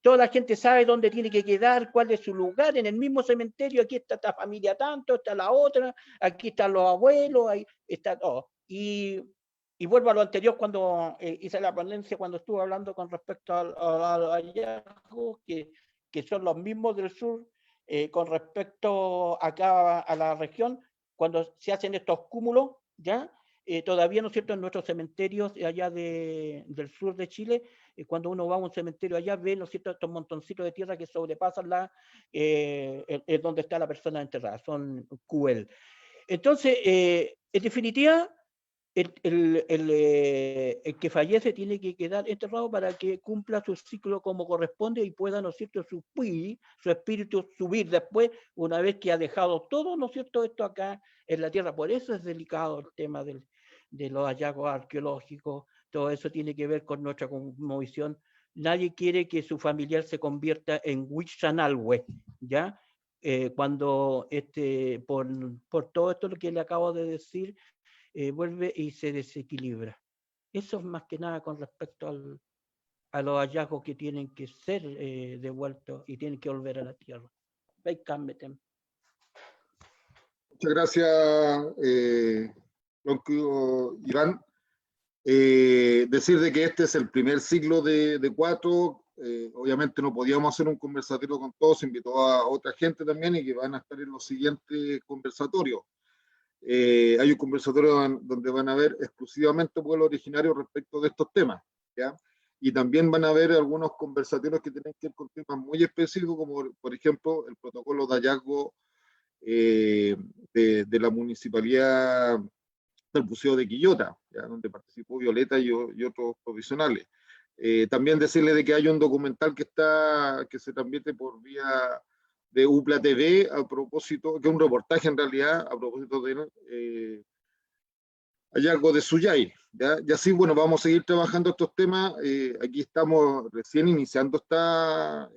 Toda la gente sabe dónde tiene que quedar, cuál es su lugar en el mismo cementerio. Aquí está esta familia tanto, está la otra, aquí están los abuelos, ahí está todo. Y vuelvo a lo anterior cuando hice la ponencia, cuando estuve hablando con respecto a los hallazgos, que son los mismos del sur, con respecto acá a la región, cuando se hacen estos cúmulos, ¿ya? Todavía, ¿no es cierto?, en nuestros cementerios allá del sur de Chile, cuando uno va a un cementerio allá, ve, ¿no es cierto?, estos montoncitos de tierra que sobrepasan donde está la persona enterrada, son QL. Entonces, en definitiva, el que fallece tiene que quedar enterrado para que cumpla su ciclo como corresponde y pueda, ¿no es cierto?, su espíritu subir después, una vez que ha dejado todo, ¿no es cierto?, esto acá en la tierra. Por eso es delicado el tema de los hallazgos arqueológicos. Todo eso tiene que ver con nuestra cosmovisión. Nadie quiere que su familiar se convierta en Huichanalhue, ¿ya? Cuando por todo esto lo que le acabo de decir, vuelve y se desequilibra. Eso es más que nada con respecto a los hallazgos que tienen que ser devueltos y tienen que volver a la tierra. Muchas gracias, Iván. Decir de que este es el primer ciclo de 4. Obviamente no podíamos hacer un conversatorio con todos, invitó a otra gente también y que van a estar en los siguientes conversatorios. Hay un conversatorio donde van a ver exclusivamente pueblos originarios respecto de estos temas, ¿ya? Y también van a haber algunos conversatorios que tienen que ver con temas muy específicos, como por ejemplo el protocolo de hallazgo de la municipalidad del Museo de Quillota, ¿ya? Donde participó Violeta y otros profesionales. También decirle de que hay un documental que se transmite por vía de UPLA TV a propósito, que es un reportaje en realidad a propósito hallazgo de Suyay, ¿ya? Y así, bueno, vamos a seguir trabajando estos temas. Aquí estamos recién iniciando esta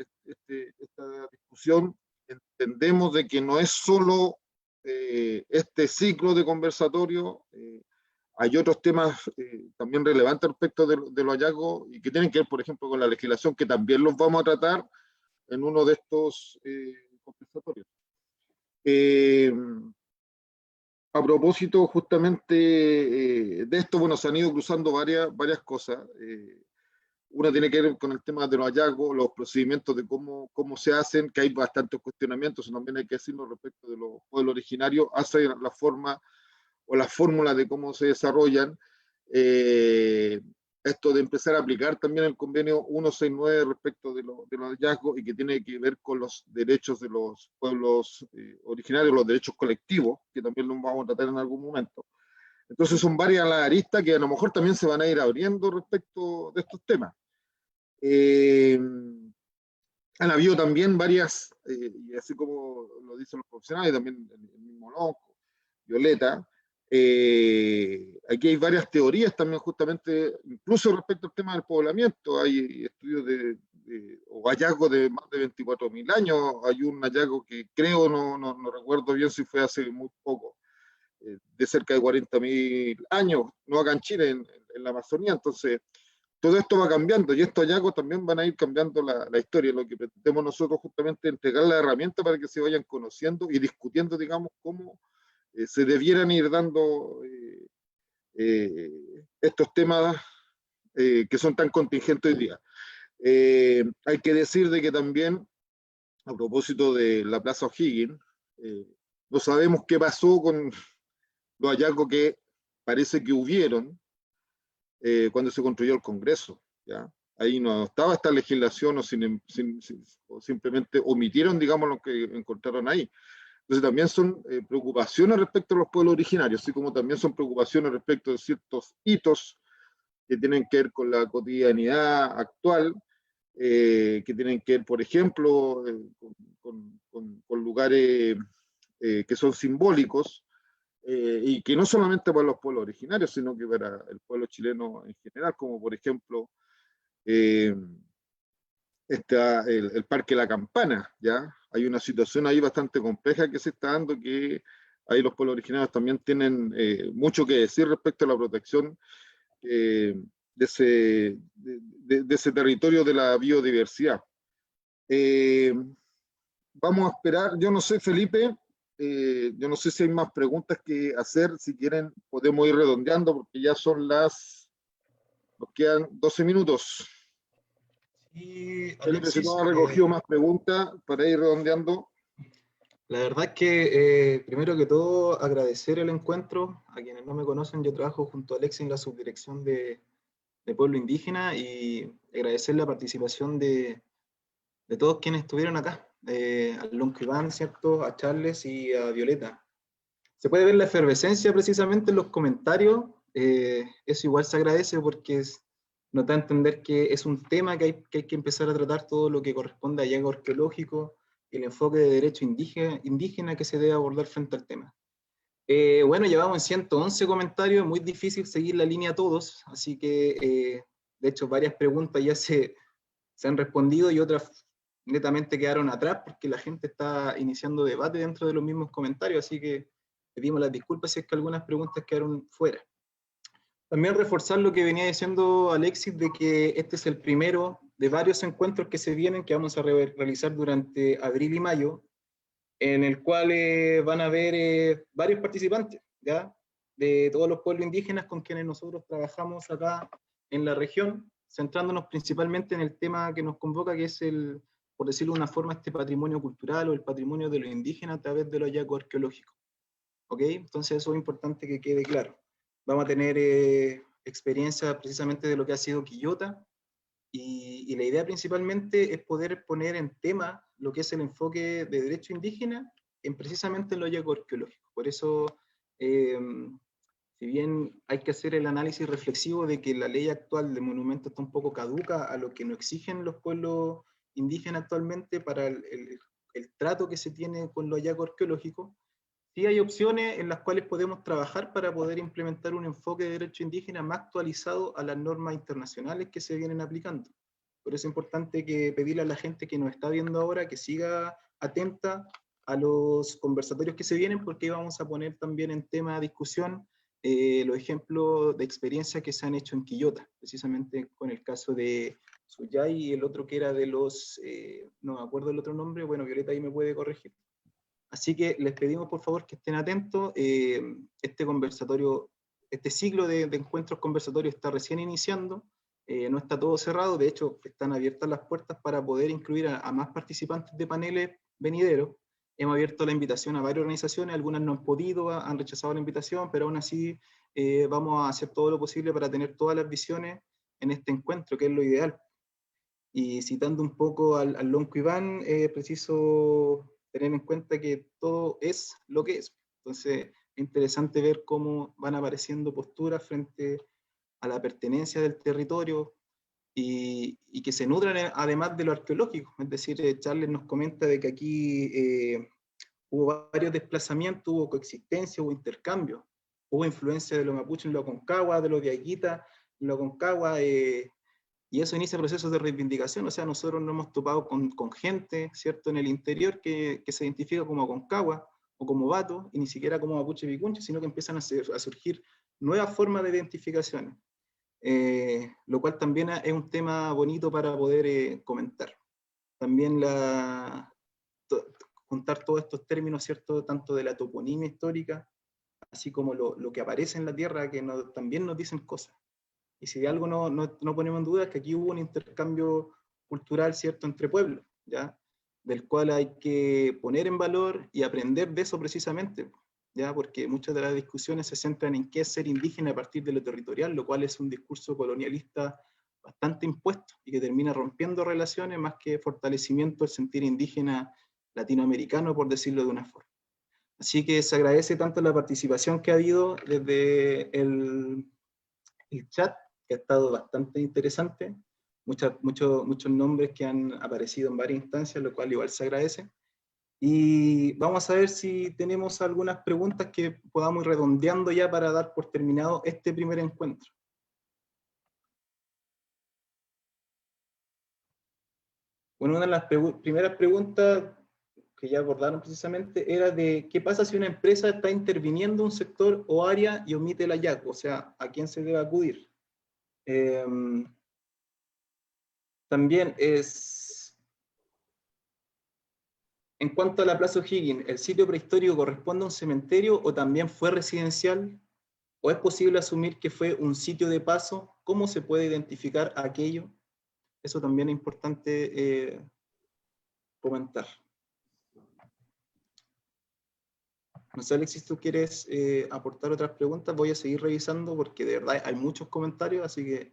discusión. Entendemos de que no es solo este ciclo de conversatorio, hay otros temas también relevantes respecto de los hallazgos y que tienen que ver, por ejemplo, con la legislación, que también los vamos a tratar en uno de estos conversatorios. A propósito justamente de esto, bueno, se han ido cruzando varias cosas. Una tiene que ver con el tema de los hallazgos, los procedimientos de cómo se hacen, que hay bastantes cuestionamientos, también hay que decirlo respecto de los pueblos originarios, hacia la forma o las fórmulas de cómo se desarrollan. Esto de empezar a aplicar también el convenio 169 respecto de los hallazgos y que tiene que ver con los derechos de los pueblos originarios, los derechos colectivos, que también los vamos a tratar en algún momento. Entonces son varias las aristas que a lo mejor también se van a ir abriendo respecto de estos temas. Han habido también varias, y así como lo dicen los profesionales, también el mismo Lonco, Violeta, aquí hay varias teorías también justamente, incluso respecto al tema del poblamiento. Hay estudios o hallazgos de más de 24.000 años. Hay un hallazgo que creo, no recuerdo bien si fue hace muy poco, de cerca de 40.000 años, no acá en Chile, en la Amazonía. Entonces, todo esto va cambiando y estos hallazgos también van a ir cambiando la historia. Lo que pretendemos nosotros justamente es entregar la herramienta para que se vayan conociendo y discutiendo, digamos, cómo se debieran ir dando estos temas que son tan contingentes hoy día. Hay que decir de que también, a propósito de la Plaza O'Higgins, no sabemos qué pasó con los hallazgos que parece que hubieron cuando se construyó el Congreso, ¿ya? Ahí no estaba esta legislación o simplemente omitieron, digamos, lo que encontraron ahí. Entonces también son preocupaciones respecto a los pueblos originarios, así como también son preocupaciones respecto de ciertos hitos que tienen que ver con la cotidianidad actual, que tienen que ver, por ejemplo, con lugares que son simbólicos, y que no solamente para los pueblos originarios, sino que para el pueblo chileno en general, como por ejemplo el Parque La Campana, ¿ya? Hay una situación ahí bastante compleja que se está dando, que ahí los pueblos originarios también tienen mucho que decir respecto a la protección de ese territorio de la biodiversidad. Vamos a esperar, yo no sé, Felipe, yo no sé si hay más preguntas que hacer. Si quieren podemos ir redondeando porque ya son nos quedan 12 minutos. Y Felipe, si Alexis, no ha recogido más preguntas para ir redondeando. la verdad es que primero que todo agradecer el encuentro. A quienes no me conocen, yo trabajo junto a Alexis en la subdirección de Pueblo Indígena, y agradecer la participación de todos quienes estuvieron acá, a Lonco Iván, ¿cierto?, a Charles y a Violeta. Se puede ver la efervescencia precisamente en los comentarios. Eso igual se agradece porque nos da a entender que es un tema que hay que empezar a tratar, todo lo que corresponde a hallazgo arqueológico y el enfoque de derecho indígena que se debe abordar frente al tema. Bueno, llevamos en 111 comentarios, es muy difícil seguir la línea a todos, así que de hecho varias preguntas ya se han respondido y otras netamente quedaron atrás porque la gente está iniciando debate dentro de los mismos comentarios, así que pedimos las disculpas si es que algunas preguntas quedaron fuera. También reforzar lo que venía diciendo Alexis, de que este es el primero de varios encuentros que se vienen, que vamos a realizar durante abril y mayo, en el cual van a haber varios participantes, ¿ya?, de todos los pueblos indígenas con quienes nosotros trabajamos acá en la región, centrándonos principalmente en el tema que nos convoca, que es por decirlo de una forma, este patrimonio cultural o el patrimonio de los indígenas a través de los hallazgos arqueológicos. ¿Ok? Entonces eso es importante que quede claro. Vamos a tener experiencia precisamente de lo que ha sido Quillota, y la idea principalmente es poder poner en tema lo que es el enfoque de derecho indígena precisamente en los hallazgos arqueológicos. Por eso, si bien hay que hacer el análisis reflexivo de que la ley actual de monumentos está un poco caduca a lo que nos exigen los pueblos indígenas actualmente para el trato que se tiene con los hallazgos arqueológicos, sí hay opciones en las cuales podemos trabajar para poder implementar un enfoque de derecho indígena más actualizado a las normas internacionales que se vienen aplicando. Por eso es importante que pedirle a la gente que nos está viendo ahora que siga atenta a los conversatorios que se vienen, porque vamos a poner también en tema de discusión los ejemplos de experiencias que se han hecho en Quillota, precisamente con el caso de Suyay y el otro que era de los, no me acuerdo el otro nombre, bueno, Violeta ahí me puede corregir. Así que les pedimos por favor que estén atentos. Este conversatorio, este ciclo de encuentros conversatorios está recién iniciando, no está todo cerrado, de hecho están abiertas las puertas para poder incluir a más participantes de paneles venideros. Hemos abierto la invitación a varias organizaciones, algunas no han podido, han rechazado la invitación, pero aún así vamos a hacer todo lo posible para tener todas las visiones en este encuentro, que es lo ideal. Y citando un poco al Lonco Iván, preciso tener en cuenta que todo es lo que es. Entonces, es interesante ver cómo van apareciendo posturas frente a la pertenencia del territorio y que se nutran además de lo arqueológico. Es decir, Charles nos comenta de que aquí hubo varios desplazamientos, hubo coexistencia, hubo intercambio, hubo influencia de los mapuches en lo Aconcagua, de los diaguitas en lo Aconcagua, y eso inicia procesos de reivindicación. O sea, nosotros nos hemos topado con gente, ¿cierto?, en el interior que se identifica como Aconcagua o como Bato, y ni siquiera como Mapuche Picunche, sino que empiezan a surgir nuevas formas de identificaciones, lo cual también es un tema bonito para poder comentar. También juntar todos estos términos, ¿cierto?, tanto de la toponimia histórica, así como lo que aparece en la tierra, que también nos dicen cosas. Y si de algo no ponemos en duda es que aquí hubo un intercambio cultural, ¿cierto?, entre pueblos, ¿ya?, del cual hay que poner en valor y aprender de eso precisamente, ¿ya?, porque muchas de las discusiones se centran en qué es ser indígena a partir de lo territorial, lo cual es un discurso colonialista bastante impuesto y que termina rompiendo relaciones más que fortalecimiento del sentir indígena latinoamericano, por decirlo de una forma. Así que se agradece tanto la participación que ha habido desde el chat, que ha estado bastante interesante, muchos nombres que han aparecido en varias instancias, lo cual igual se agradece. Y vamos a ver si tenemos algunas preguntas que podamos ir redondeando ya para dar por terminado este primer encuentro. Bueno, una de las primeras preguntas que ya abordaron precisamente era de qué pasa si una empresa está interviniendo un sector o área y omite el hallazgo, o sea, ¿a quién se debe acudir? También es, en cuanto a la Plaza O'Higgins, ¿el sitio prehistórico corresponde a un cementerio o también fue residencial? ¿O es posible asumir que fue un sitio de paso? ¿Cómo se puede identificar aquello? Eso también es importante comentar. No sé, Alexis, ¿tú quieres aportar otras preguntas? Voy a seguir revisando porque de verdad hay muchos comentarios, así que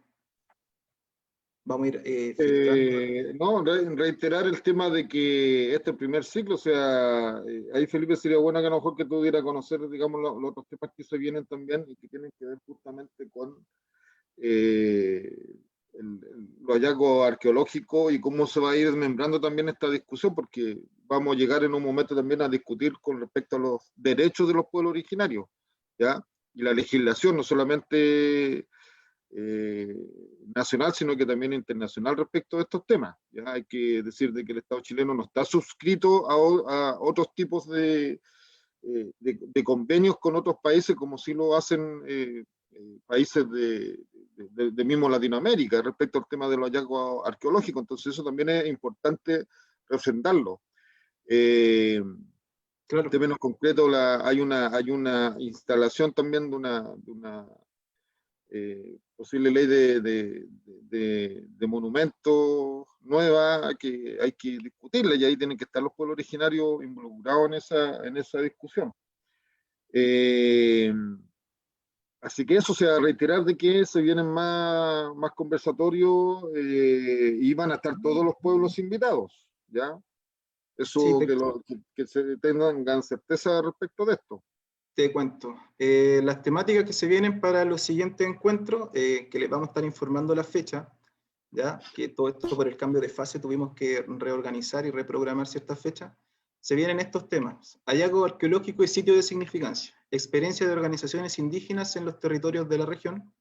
vamos a ir filtrando. No, reiterar el tema de que este primer ciclo, o sea, ahí Felipe sería bueno que a lo mejor que tú dieras a conocer, digamos, los otros temas que se vienen también y que tienen que ver justamente con los hallazgos arqueológicos y cómo se va a ir desmembrando también esta discusión, porque vamos a llegar en un momento también a discutir con respecto a los derechos de los pueblos originarios, ¿ya? Y la legislación, no solamente nacional, sino que también internacional respecto a estos temas. ¿Ya? Hay que decir de que el Estado chileno no está suscrito a otros tipos de convenios con otros países, como sí lo hacen países de mismo Latinoamérica respecto al tema de los hallazgos arqueológicos. Entonces eso también es importante refrendarlo. Claro. En términos concretos, hay una instalación también de una posible ley de monumentos nueva que hay que discutirla, y ahí tienen que estar los pueblos originarios involucrados en esa discusión. Así que eso, o sea, reiterar de que se vienen más conversatorios y van a estar todos los pueblos invitados, ¿ya? Eso, sí, que se tengan certeza respecto de esto. Te cuento. Las temáticas que se vienen para los siguientes encuentros, que les vamos a estar informando la fecha, ¿ya? Que todo esto por el cambio de fase tuvimos que reorganizar y reprogramar ciertas fechas. se vienen estos temas: hallazgo arqueológico y sitio de significancia, experiencia de organizaciones indígenas en los territorios de la región.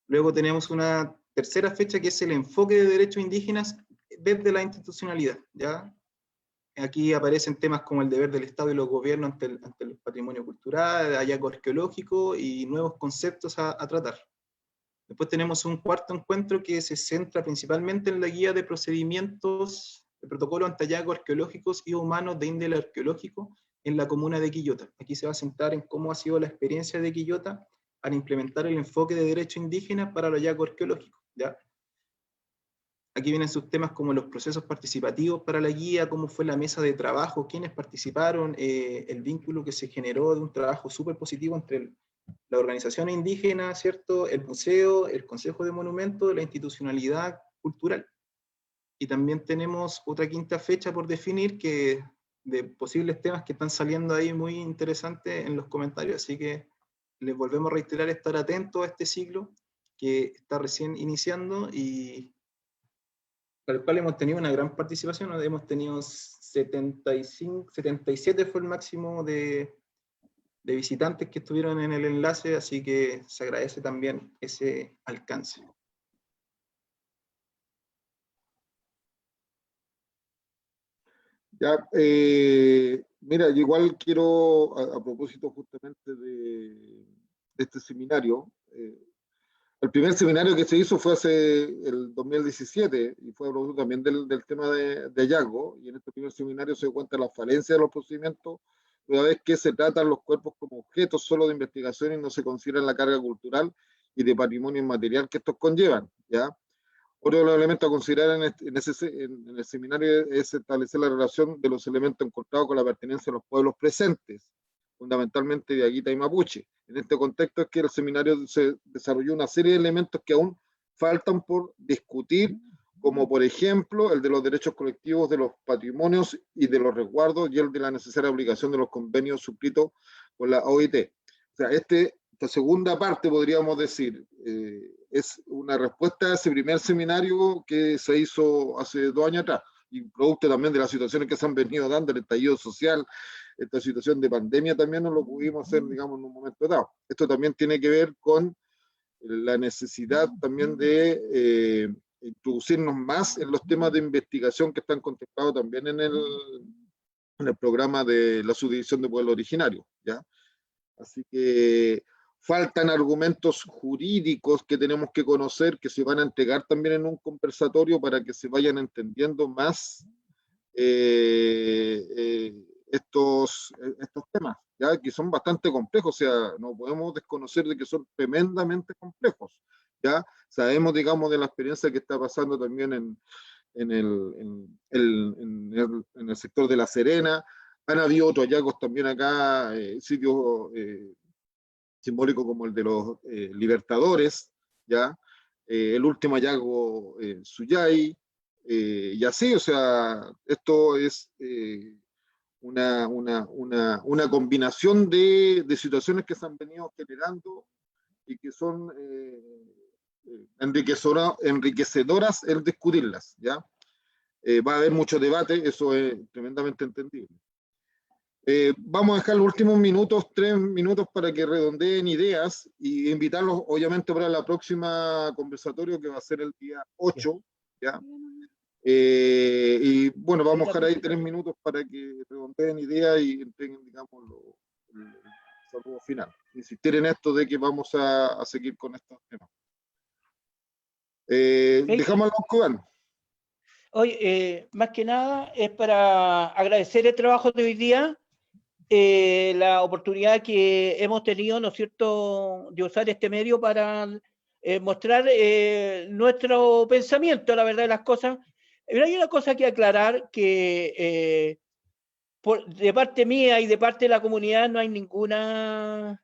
Luego tenemos una tercera fecha que es el enfoque de derechos indígenas desde la institucionalidad, ¿ya? Aquí aparecen temas como el deber del Estado y los gobiernos ante el patrimonio cultural, hallazgo arqueológico y nuevos conceptos a tratar. Después tenemos un cuarto encuentro que se centra principalmente en la guía de procedimientos de protocolo ante hallazgos arqueológicos y humanos de índole arqueológico en la comuna de Quillota. Aquí se va a centrar en cómo ha sido la experiencia de Quillota al implementar el enfoque de derecho indígena para los hallazgos arqueológicos, ¿ya? Aquí vienen sus temas como los procesos participativos para la guía, cómo fue la mesa de trabajo, quiénes participaron, el vínculo que se generó de un trabajo súper positivo entre la organización indígena, ¿cierto?, el museo, el Consejo de Monumentos, la institucionalidad cultural. Y también tenemos otra quinta fecha por definir, que de posibles temas que están saliendo ahí muy interesantes en los comentarios, así que les volvemos a reiterar estar atentos a este ciclo que está recién iniciando y para el cual hemos tenido una gran participación. Hemos tenido 75, 77 fue el máximo de visitantes que estuvieron en el enlace, así que se agradece también ese alcance. Ya, mira, yo igual quiero, a propósito justamente de este seminario, el primer seminario que se hizo fue hace el 2017 y fue a propósito también del tema de hallazgo, y en este primer seminario se dio cuenta de la falencia de los procedimientos, una vez que se tratan los cuerpos como objetos solo de investigación y no se considera la carga cultural y de patrimonio inmaterial que estos conllevan, ¿ya? Otro de los elementos a considerar en el seminario es establecer la relación de los elementos encontrados con la pertenencia a los pueblos presentes, fundamentalmente de Aguita y Mapuche. En este contexto es que el seminario se desarrolló una serie de elementos que aún faltan por discutir, como por ejemplo el de los derechos colectivos de los patrimonios y de los resguardos, y el de la necesaria aplicación de los convenios suscritos con la OIT. O sea, esta segunda parte, podríamos decir, es una respuesta a ese primer seminario que se hizo hace 2 años atrás, y producto también de las situaciones que se han venido dando, el estallido social, esta situación de pandemia también no lo pudimos hacer, digamos, en un momento dado. Esto también tiene que ver con la necesidad también de introducirnos más en los temas de investigación que están contemplados también en el programa de la subdivisión de pueblos originarios, ¿ya? Así que faltan argumentos jurídicos que tenemos que conocer, que se van a entregar también en un conversatorio para que se vayan entendiendo más estos temas, ¿ya? Que son bastante complejos, o sea, no podemos desconocer de que son tremendamente complejos, ¿ya? Sabemos, digamos, de la experiencia que está pasando también en el sector de La Serena. Han habido otros hallazgos también acá, sitios simbólicos como el de los Libertadores, ¿ya? El último hallazgo Suyay, y así, o sea, esto es una combinación de situaciones que se han venido generando y que son enriquecedoras el discutirlas, ¿ya? Va a haber mucho debate, eso es tremendamente entendible. Vamos a dejar los últimos minutos, 3 minutos, para que redondeen ideas y invitarlos, obviamente, para la próxima conversatorio que va a ser el día 8, ¿ya? Y bueno, vamos a dejar ahí 3 minutos para que redondeen ideas y entreguen, digamos, el saludo final. Insistir en esto de que vamos a seguir con estos temas. Dejamos a los cubanos. Oye, más que nada es para agradecer el trabajo de hoy día, la oportunidad que hemos tenido, ¿no es cierto?, de usar este medio para mostrar nuestro pensamiento, la verdad de las cosas. Pero hay una cosa que aclarar, que de parte mía y de parte de la comunidad no hay ninguna,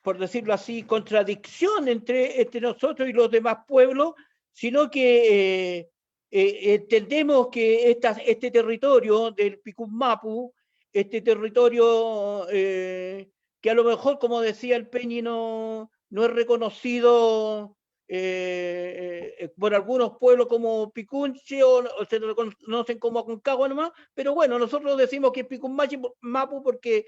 por decirlo así, contradicción entre nosotros y los demás pueblos, sino que entendemos que este territorio del Picummapu, este territorio que a lo mejor, como decía el Peñi, no es reconocido por algunos pueblos como Picunche o se lo conocen como Aconcagua nomás, pero bueno, nosotros decimos que es Picunmapu porque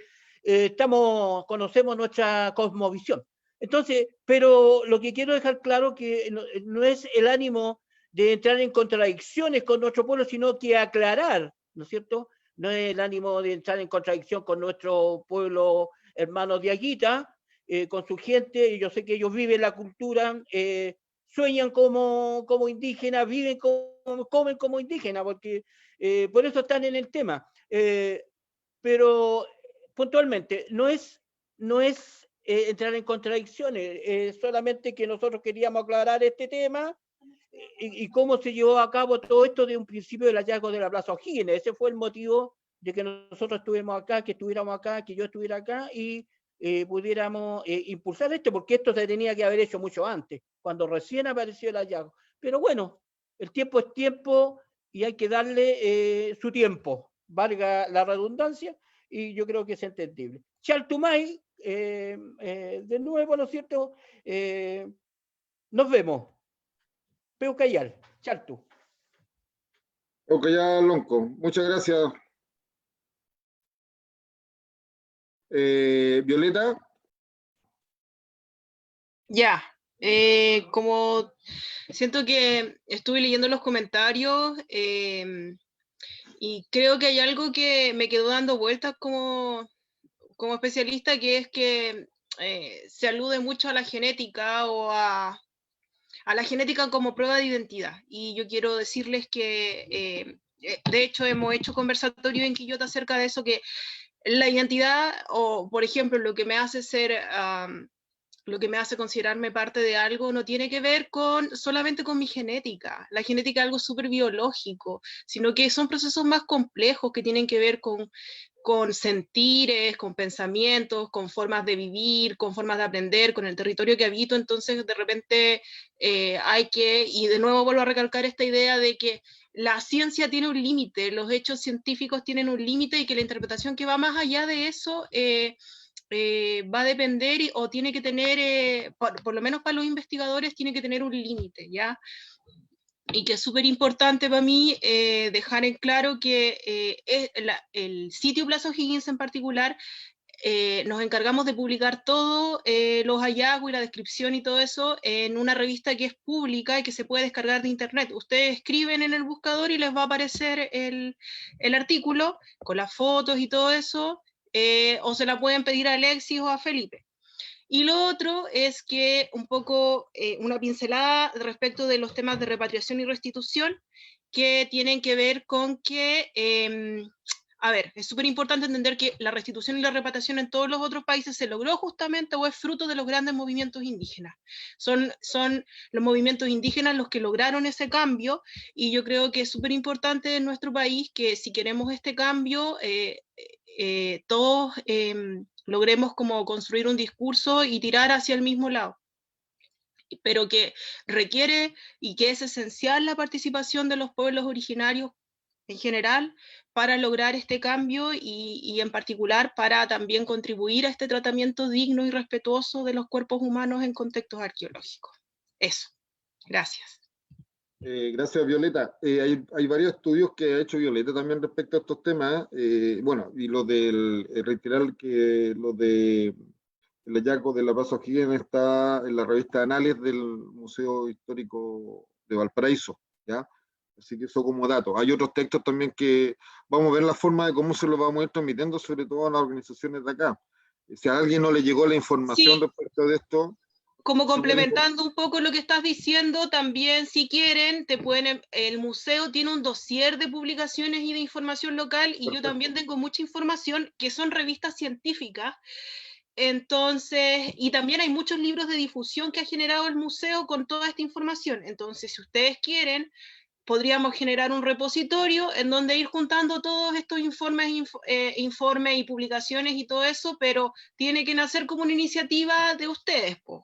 conocemos nuestra cosmovisión. Entonces, pero lo que quiero dejar claro que no es el ánimo de entrar en contradicciones con nuestro pueblo, sino que aclarar, ¿no es cierto? No es el ánimo de entrar en contradicción con nuestro pueblo hermano de Aguita, con su gente, y yo sé que ellos viven la cultura, sueñan como indígenas, viven comen como indígenas, porque por eso están en el tema. Pero puntualmente, no es entrar en contradicciones, solamente que nosotros queríamos aclarar este tema y cómo se llevó a cabo todo esto de un principio del hallazgo de la Plaza O'Higgins. Ese fue el motivo de que nosotros estuviéramos acá, que yo estuviera acá y pudiéramos impulsar esto, porque esto se tenía que haber hecho mucho antes, cuando recién apareció el hallazgo. Pero bueno, el tiempo es tiempo y hay que darle su tiempo, valga la redundancia, y yo creo que es entendible. Chaltumay, de nuevo, ¿no es cierto? Nos vemos. Peucayal, Chaltu. Peucayal, Lonco. Muchas gracias. Violeta. Ya, como siento que estuve leyendo los comentarios y creo que hay algo que me quedó dando vueltas como especialista, que es que se alude mucho a la genética o a la genética como prueba de identidad. Y yo quiero decirles que, de hecho, hemos hecho conversatorios en Quillota acerca de eso, que la identidad, o por ejemplo, lo que me hace ser... lo que me hace considerarme parte de algo no tiene que ver solamente con mi genética. La genética es algo súper biológico, sino que son procesos más complejos que tienen que ver con sentires, con pensamientos, con formas de vivir, con formas de aprender, con el territorio que habito. Entonces, de repente hay que, y de nuevo vuelvo a recalcar esta idea de que la ciencia tiene un límite, los hechos científicos tienen un límite y que la interpretación que va más allá de eso va a depender o tiene que tener, por lo menos para los investigadores, tiene que tener un límite, ¿ya? Y que es súper importante para mí dejar en claro que el sitio Plaza O'Higgins en particular, nos encargamos de publicar todos los hallazgos y la descripción y todo eso en una revista que es pública y que se puede descargar de internet. Ustedes escriben en el buscador y les va a aparecer el artículo con las fotos y todo eso, o se la pueden pedir a Alexis o a Felipe. Y lo otro es que un poco una pincelada respecto de los temas de repatriación y restitución que tienen que ver con que, a ver, es súper importante entender que la restitución y la repatriación en todos los otros países se logró justamente o es fruto de los grandes movimientos indígenas. Son los movimientos indígenas los que lograron ese cambio y yo creo que es súper importante en nuestro país que si queremos este cambio, todos logremos como construir un discurso y tirar hacia el mismo lado, pero que requiere y que es esencial la participación de los pueblos originarios en general para lograr este cambio y en particular para también contribuir a este tratamiento digno y respetuoso de los cuerpos humanos en contextos arqueológicos. Eso. Gracias. Gracias, Violeta. Hay varios estudios que ha hecho Violeta también respecto a estos temas. Bueno, y lo del reiterar que lo de el hallazgo de la Plaza O'Higgins está en la revista Anales del Museo Histórico de Valparaíso, ¿ya? Así que eso como dato. Hay otros textos también que vamos a ver la forma de cómo se los vamos a ir transmitiendo, sobre todo a las organizaciones de acá. Si a alguien no le llegó la información respecto de esto, como complementando un poco lo que estás diciendo, también si quieren, el museo tiene un dossier de publicaciones y de información local y perfecto. Yo también tengo mucha información que son revistas científicas. Entonces, y también hay muchos libros de difusión que ha generado el museo con toda esta información. Entonces, si ustedes quieren, podríamos generar un repositorio en donde ir juntando todos estos informes y publicaciones y todo eso, pero tiene que nacer como una iniciativa de ustedes, pues,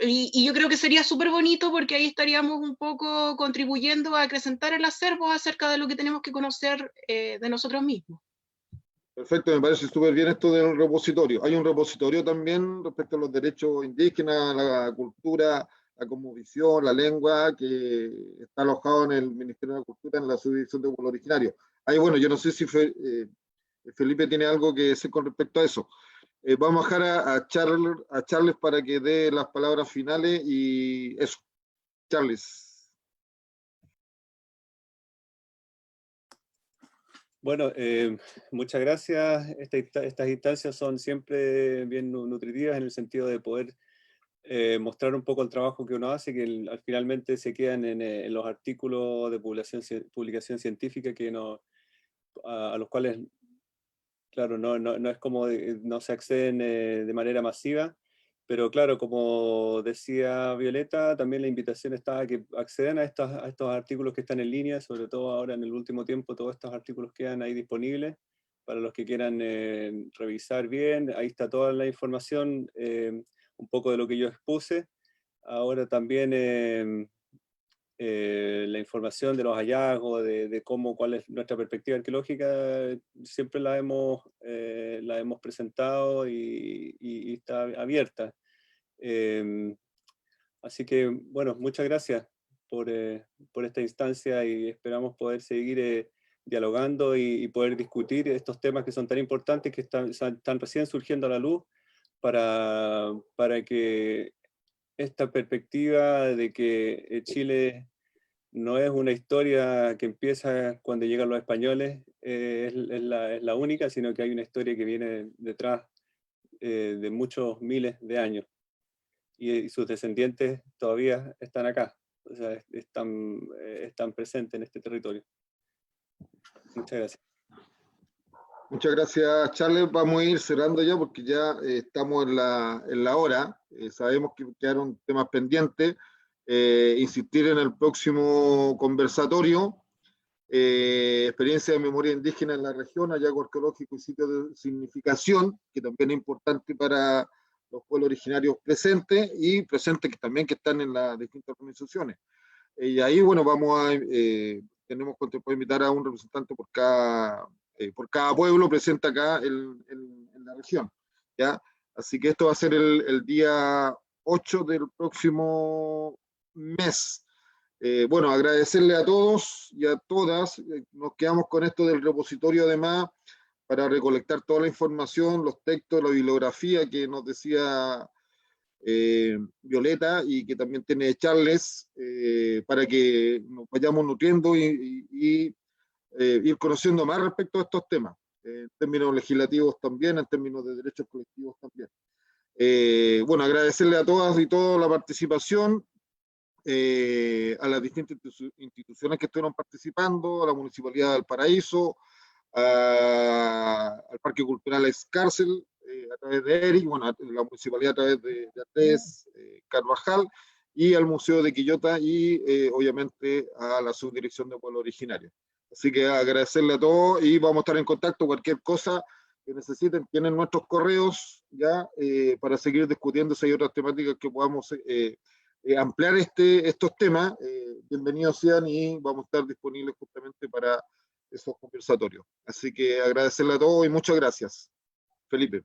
y yo creo que sería súper bonito porque ahí estaríamos un poco contribuyendo a acrecentar el acervo acerca de lo que tenemos que conocer de nosotros mismos. Perfecto, me parece súper bien esto del repositorio. Hay un repositorio también respecto a los derechos indígenas, la cultura, la cosmovisión, la lengua, que está alojado en el Ministerio de la Cultura, en la subdivisión de pueblo originario. Ahí, bueno, yo no sé si Felipe tiene algo que decir con respecto a eso. Vamos a dejar a Charles para que dé las palabras finales y eso. Charles. Bueno, muchas gracias. Estas instancias son siempre bien nutritivas en el sentido de poder mostrar un poco el trabajo que uno hace, que finalmente se quedan en los artículos de publicación científica que a los cuales, claro, no es como no se acceden de manera masiva, pero claro, como decía Violeta, también la invitación está a que accedan a estos artículos que están en línea, sobre todo ahora en el último tiempo, todos estos artículos quedan ahí disponibles para los que quieran revisar bien. Ahí está toda la información, un poco de lo que yo expuse. Ahora también la información de los hallazgos, de cuál es nuestra perspectiva arqueológica, siempre la hemos presentado y está abierta. Así que, bueno, muchas gracias por esta instancia y esperamos poder seguir dialogando y poder discutir estos temas que son tan importantes, que están recién surgiendo a la luz, para que esta perspectiva de que Chile no es una historia que empieza cuando llegan los españoles, es la única, sino que hay una historia que viene detrás de muchos miles de años. Y sus descendientes todavía están acá, o sea, están presentes en este territorio. Muchas gracias. Muchas gracias, Charles. Vamos a ir cerrando ya porque ya estamos en la hora. Sabemos que quedaron temas pendientes. Insistir en el próximo conversatorio. Experiencia de memoria indígena en la región, hallazgo arqueológico y sitio de significación, que también es importante para los pueblos originarios presentes y presentes que también que están en las distintas organizaciones. Y ahí, bueno, tenemos que invitar a un representante por cada pueblo presente acá en la región, ¿ya? Así que esto va a ser el día 8 del próximo mes. Bueno, agradecerle a todos y a todas. Nos quedamos con esto del repositorio además para recolectar toda la información, los textos, la bibliografía que nos decía Violeta y que también tiene Charles, para que nos vayamos nutriendo y ir conociendo más respecto a estos temas, en términos legislativos también, en términos de derechos colectivos también. Bueno, agradecerle a todas y todos la participación, a las distintas instituciones que estuvieron participando, a la Municipalidad de Valparaíso, al Parque Cultural Escárcel, a través de Eric, bueno, a la Municipalidad a través de Andrés Carvajal, y al Museo de Quillota y obviamente a la Subdirección de Pueblo Originario. Así que agradecerle a todos y vamos a estar en contacto. Cualquier cosa que necesiten, tienen nuestros correos ya para seguir discutiendo si hay otras temáticas que podamos ampliar estos temas. Bienvenidos sean y vamos a estar disponibles justamente para esos conversatorios. Así que agradecerle a todos y muchas gracias. Felipe.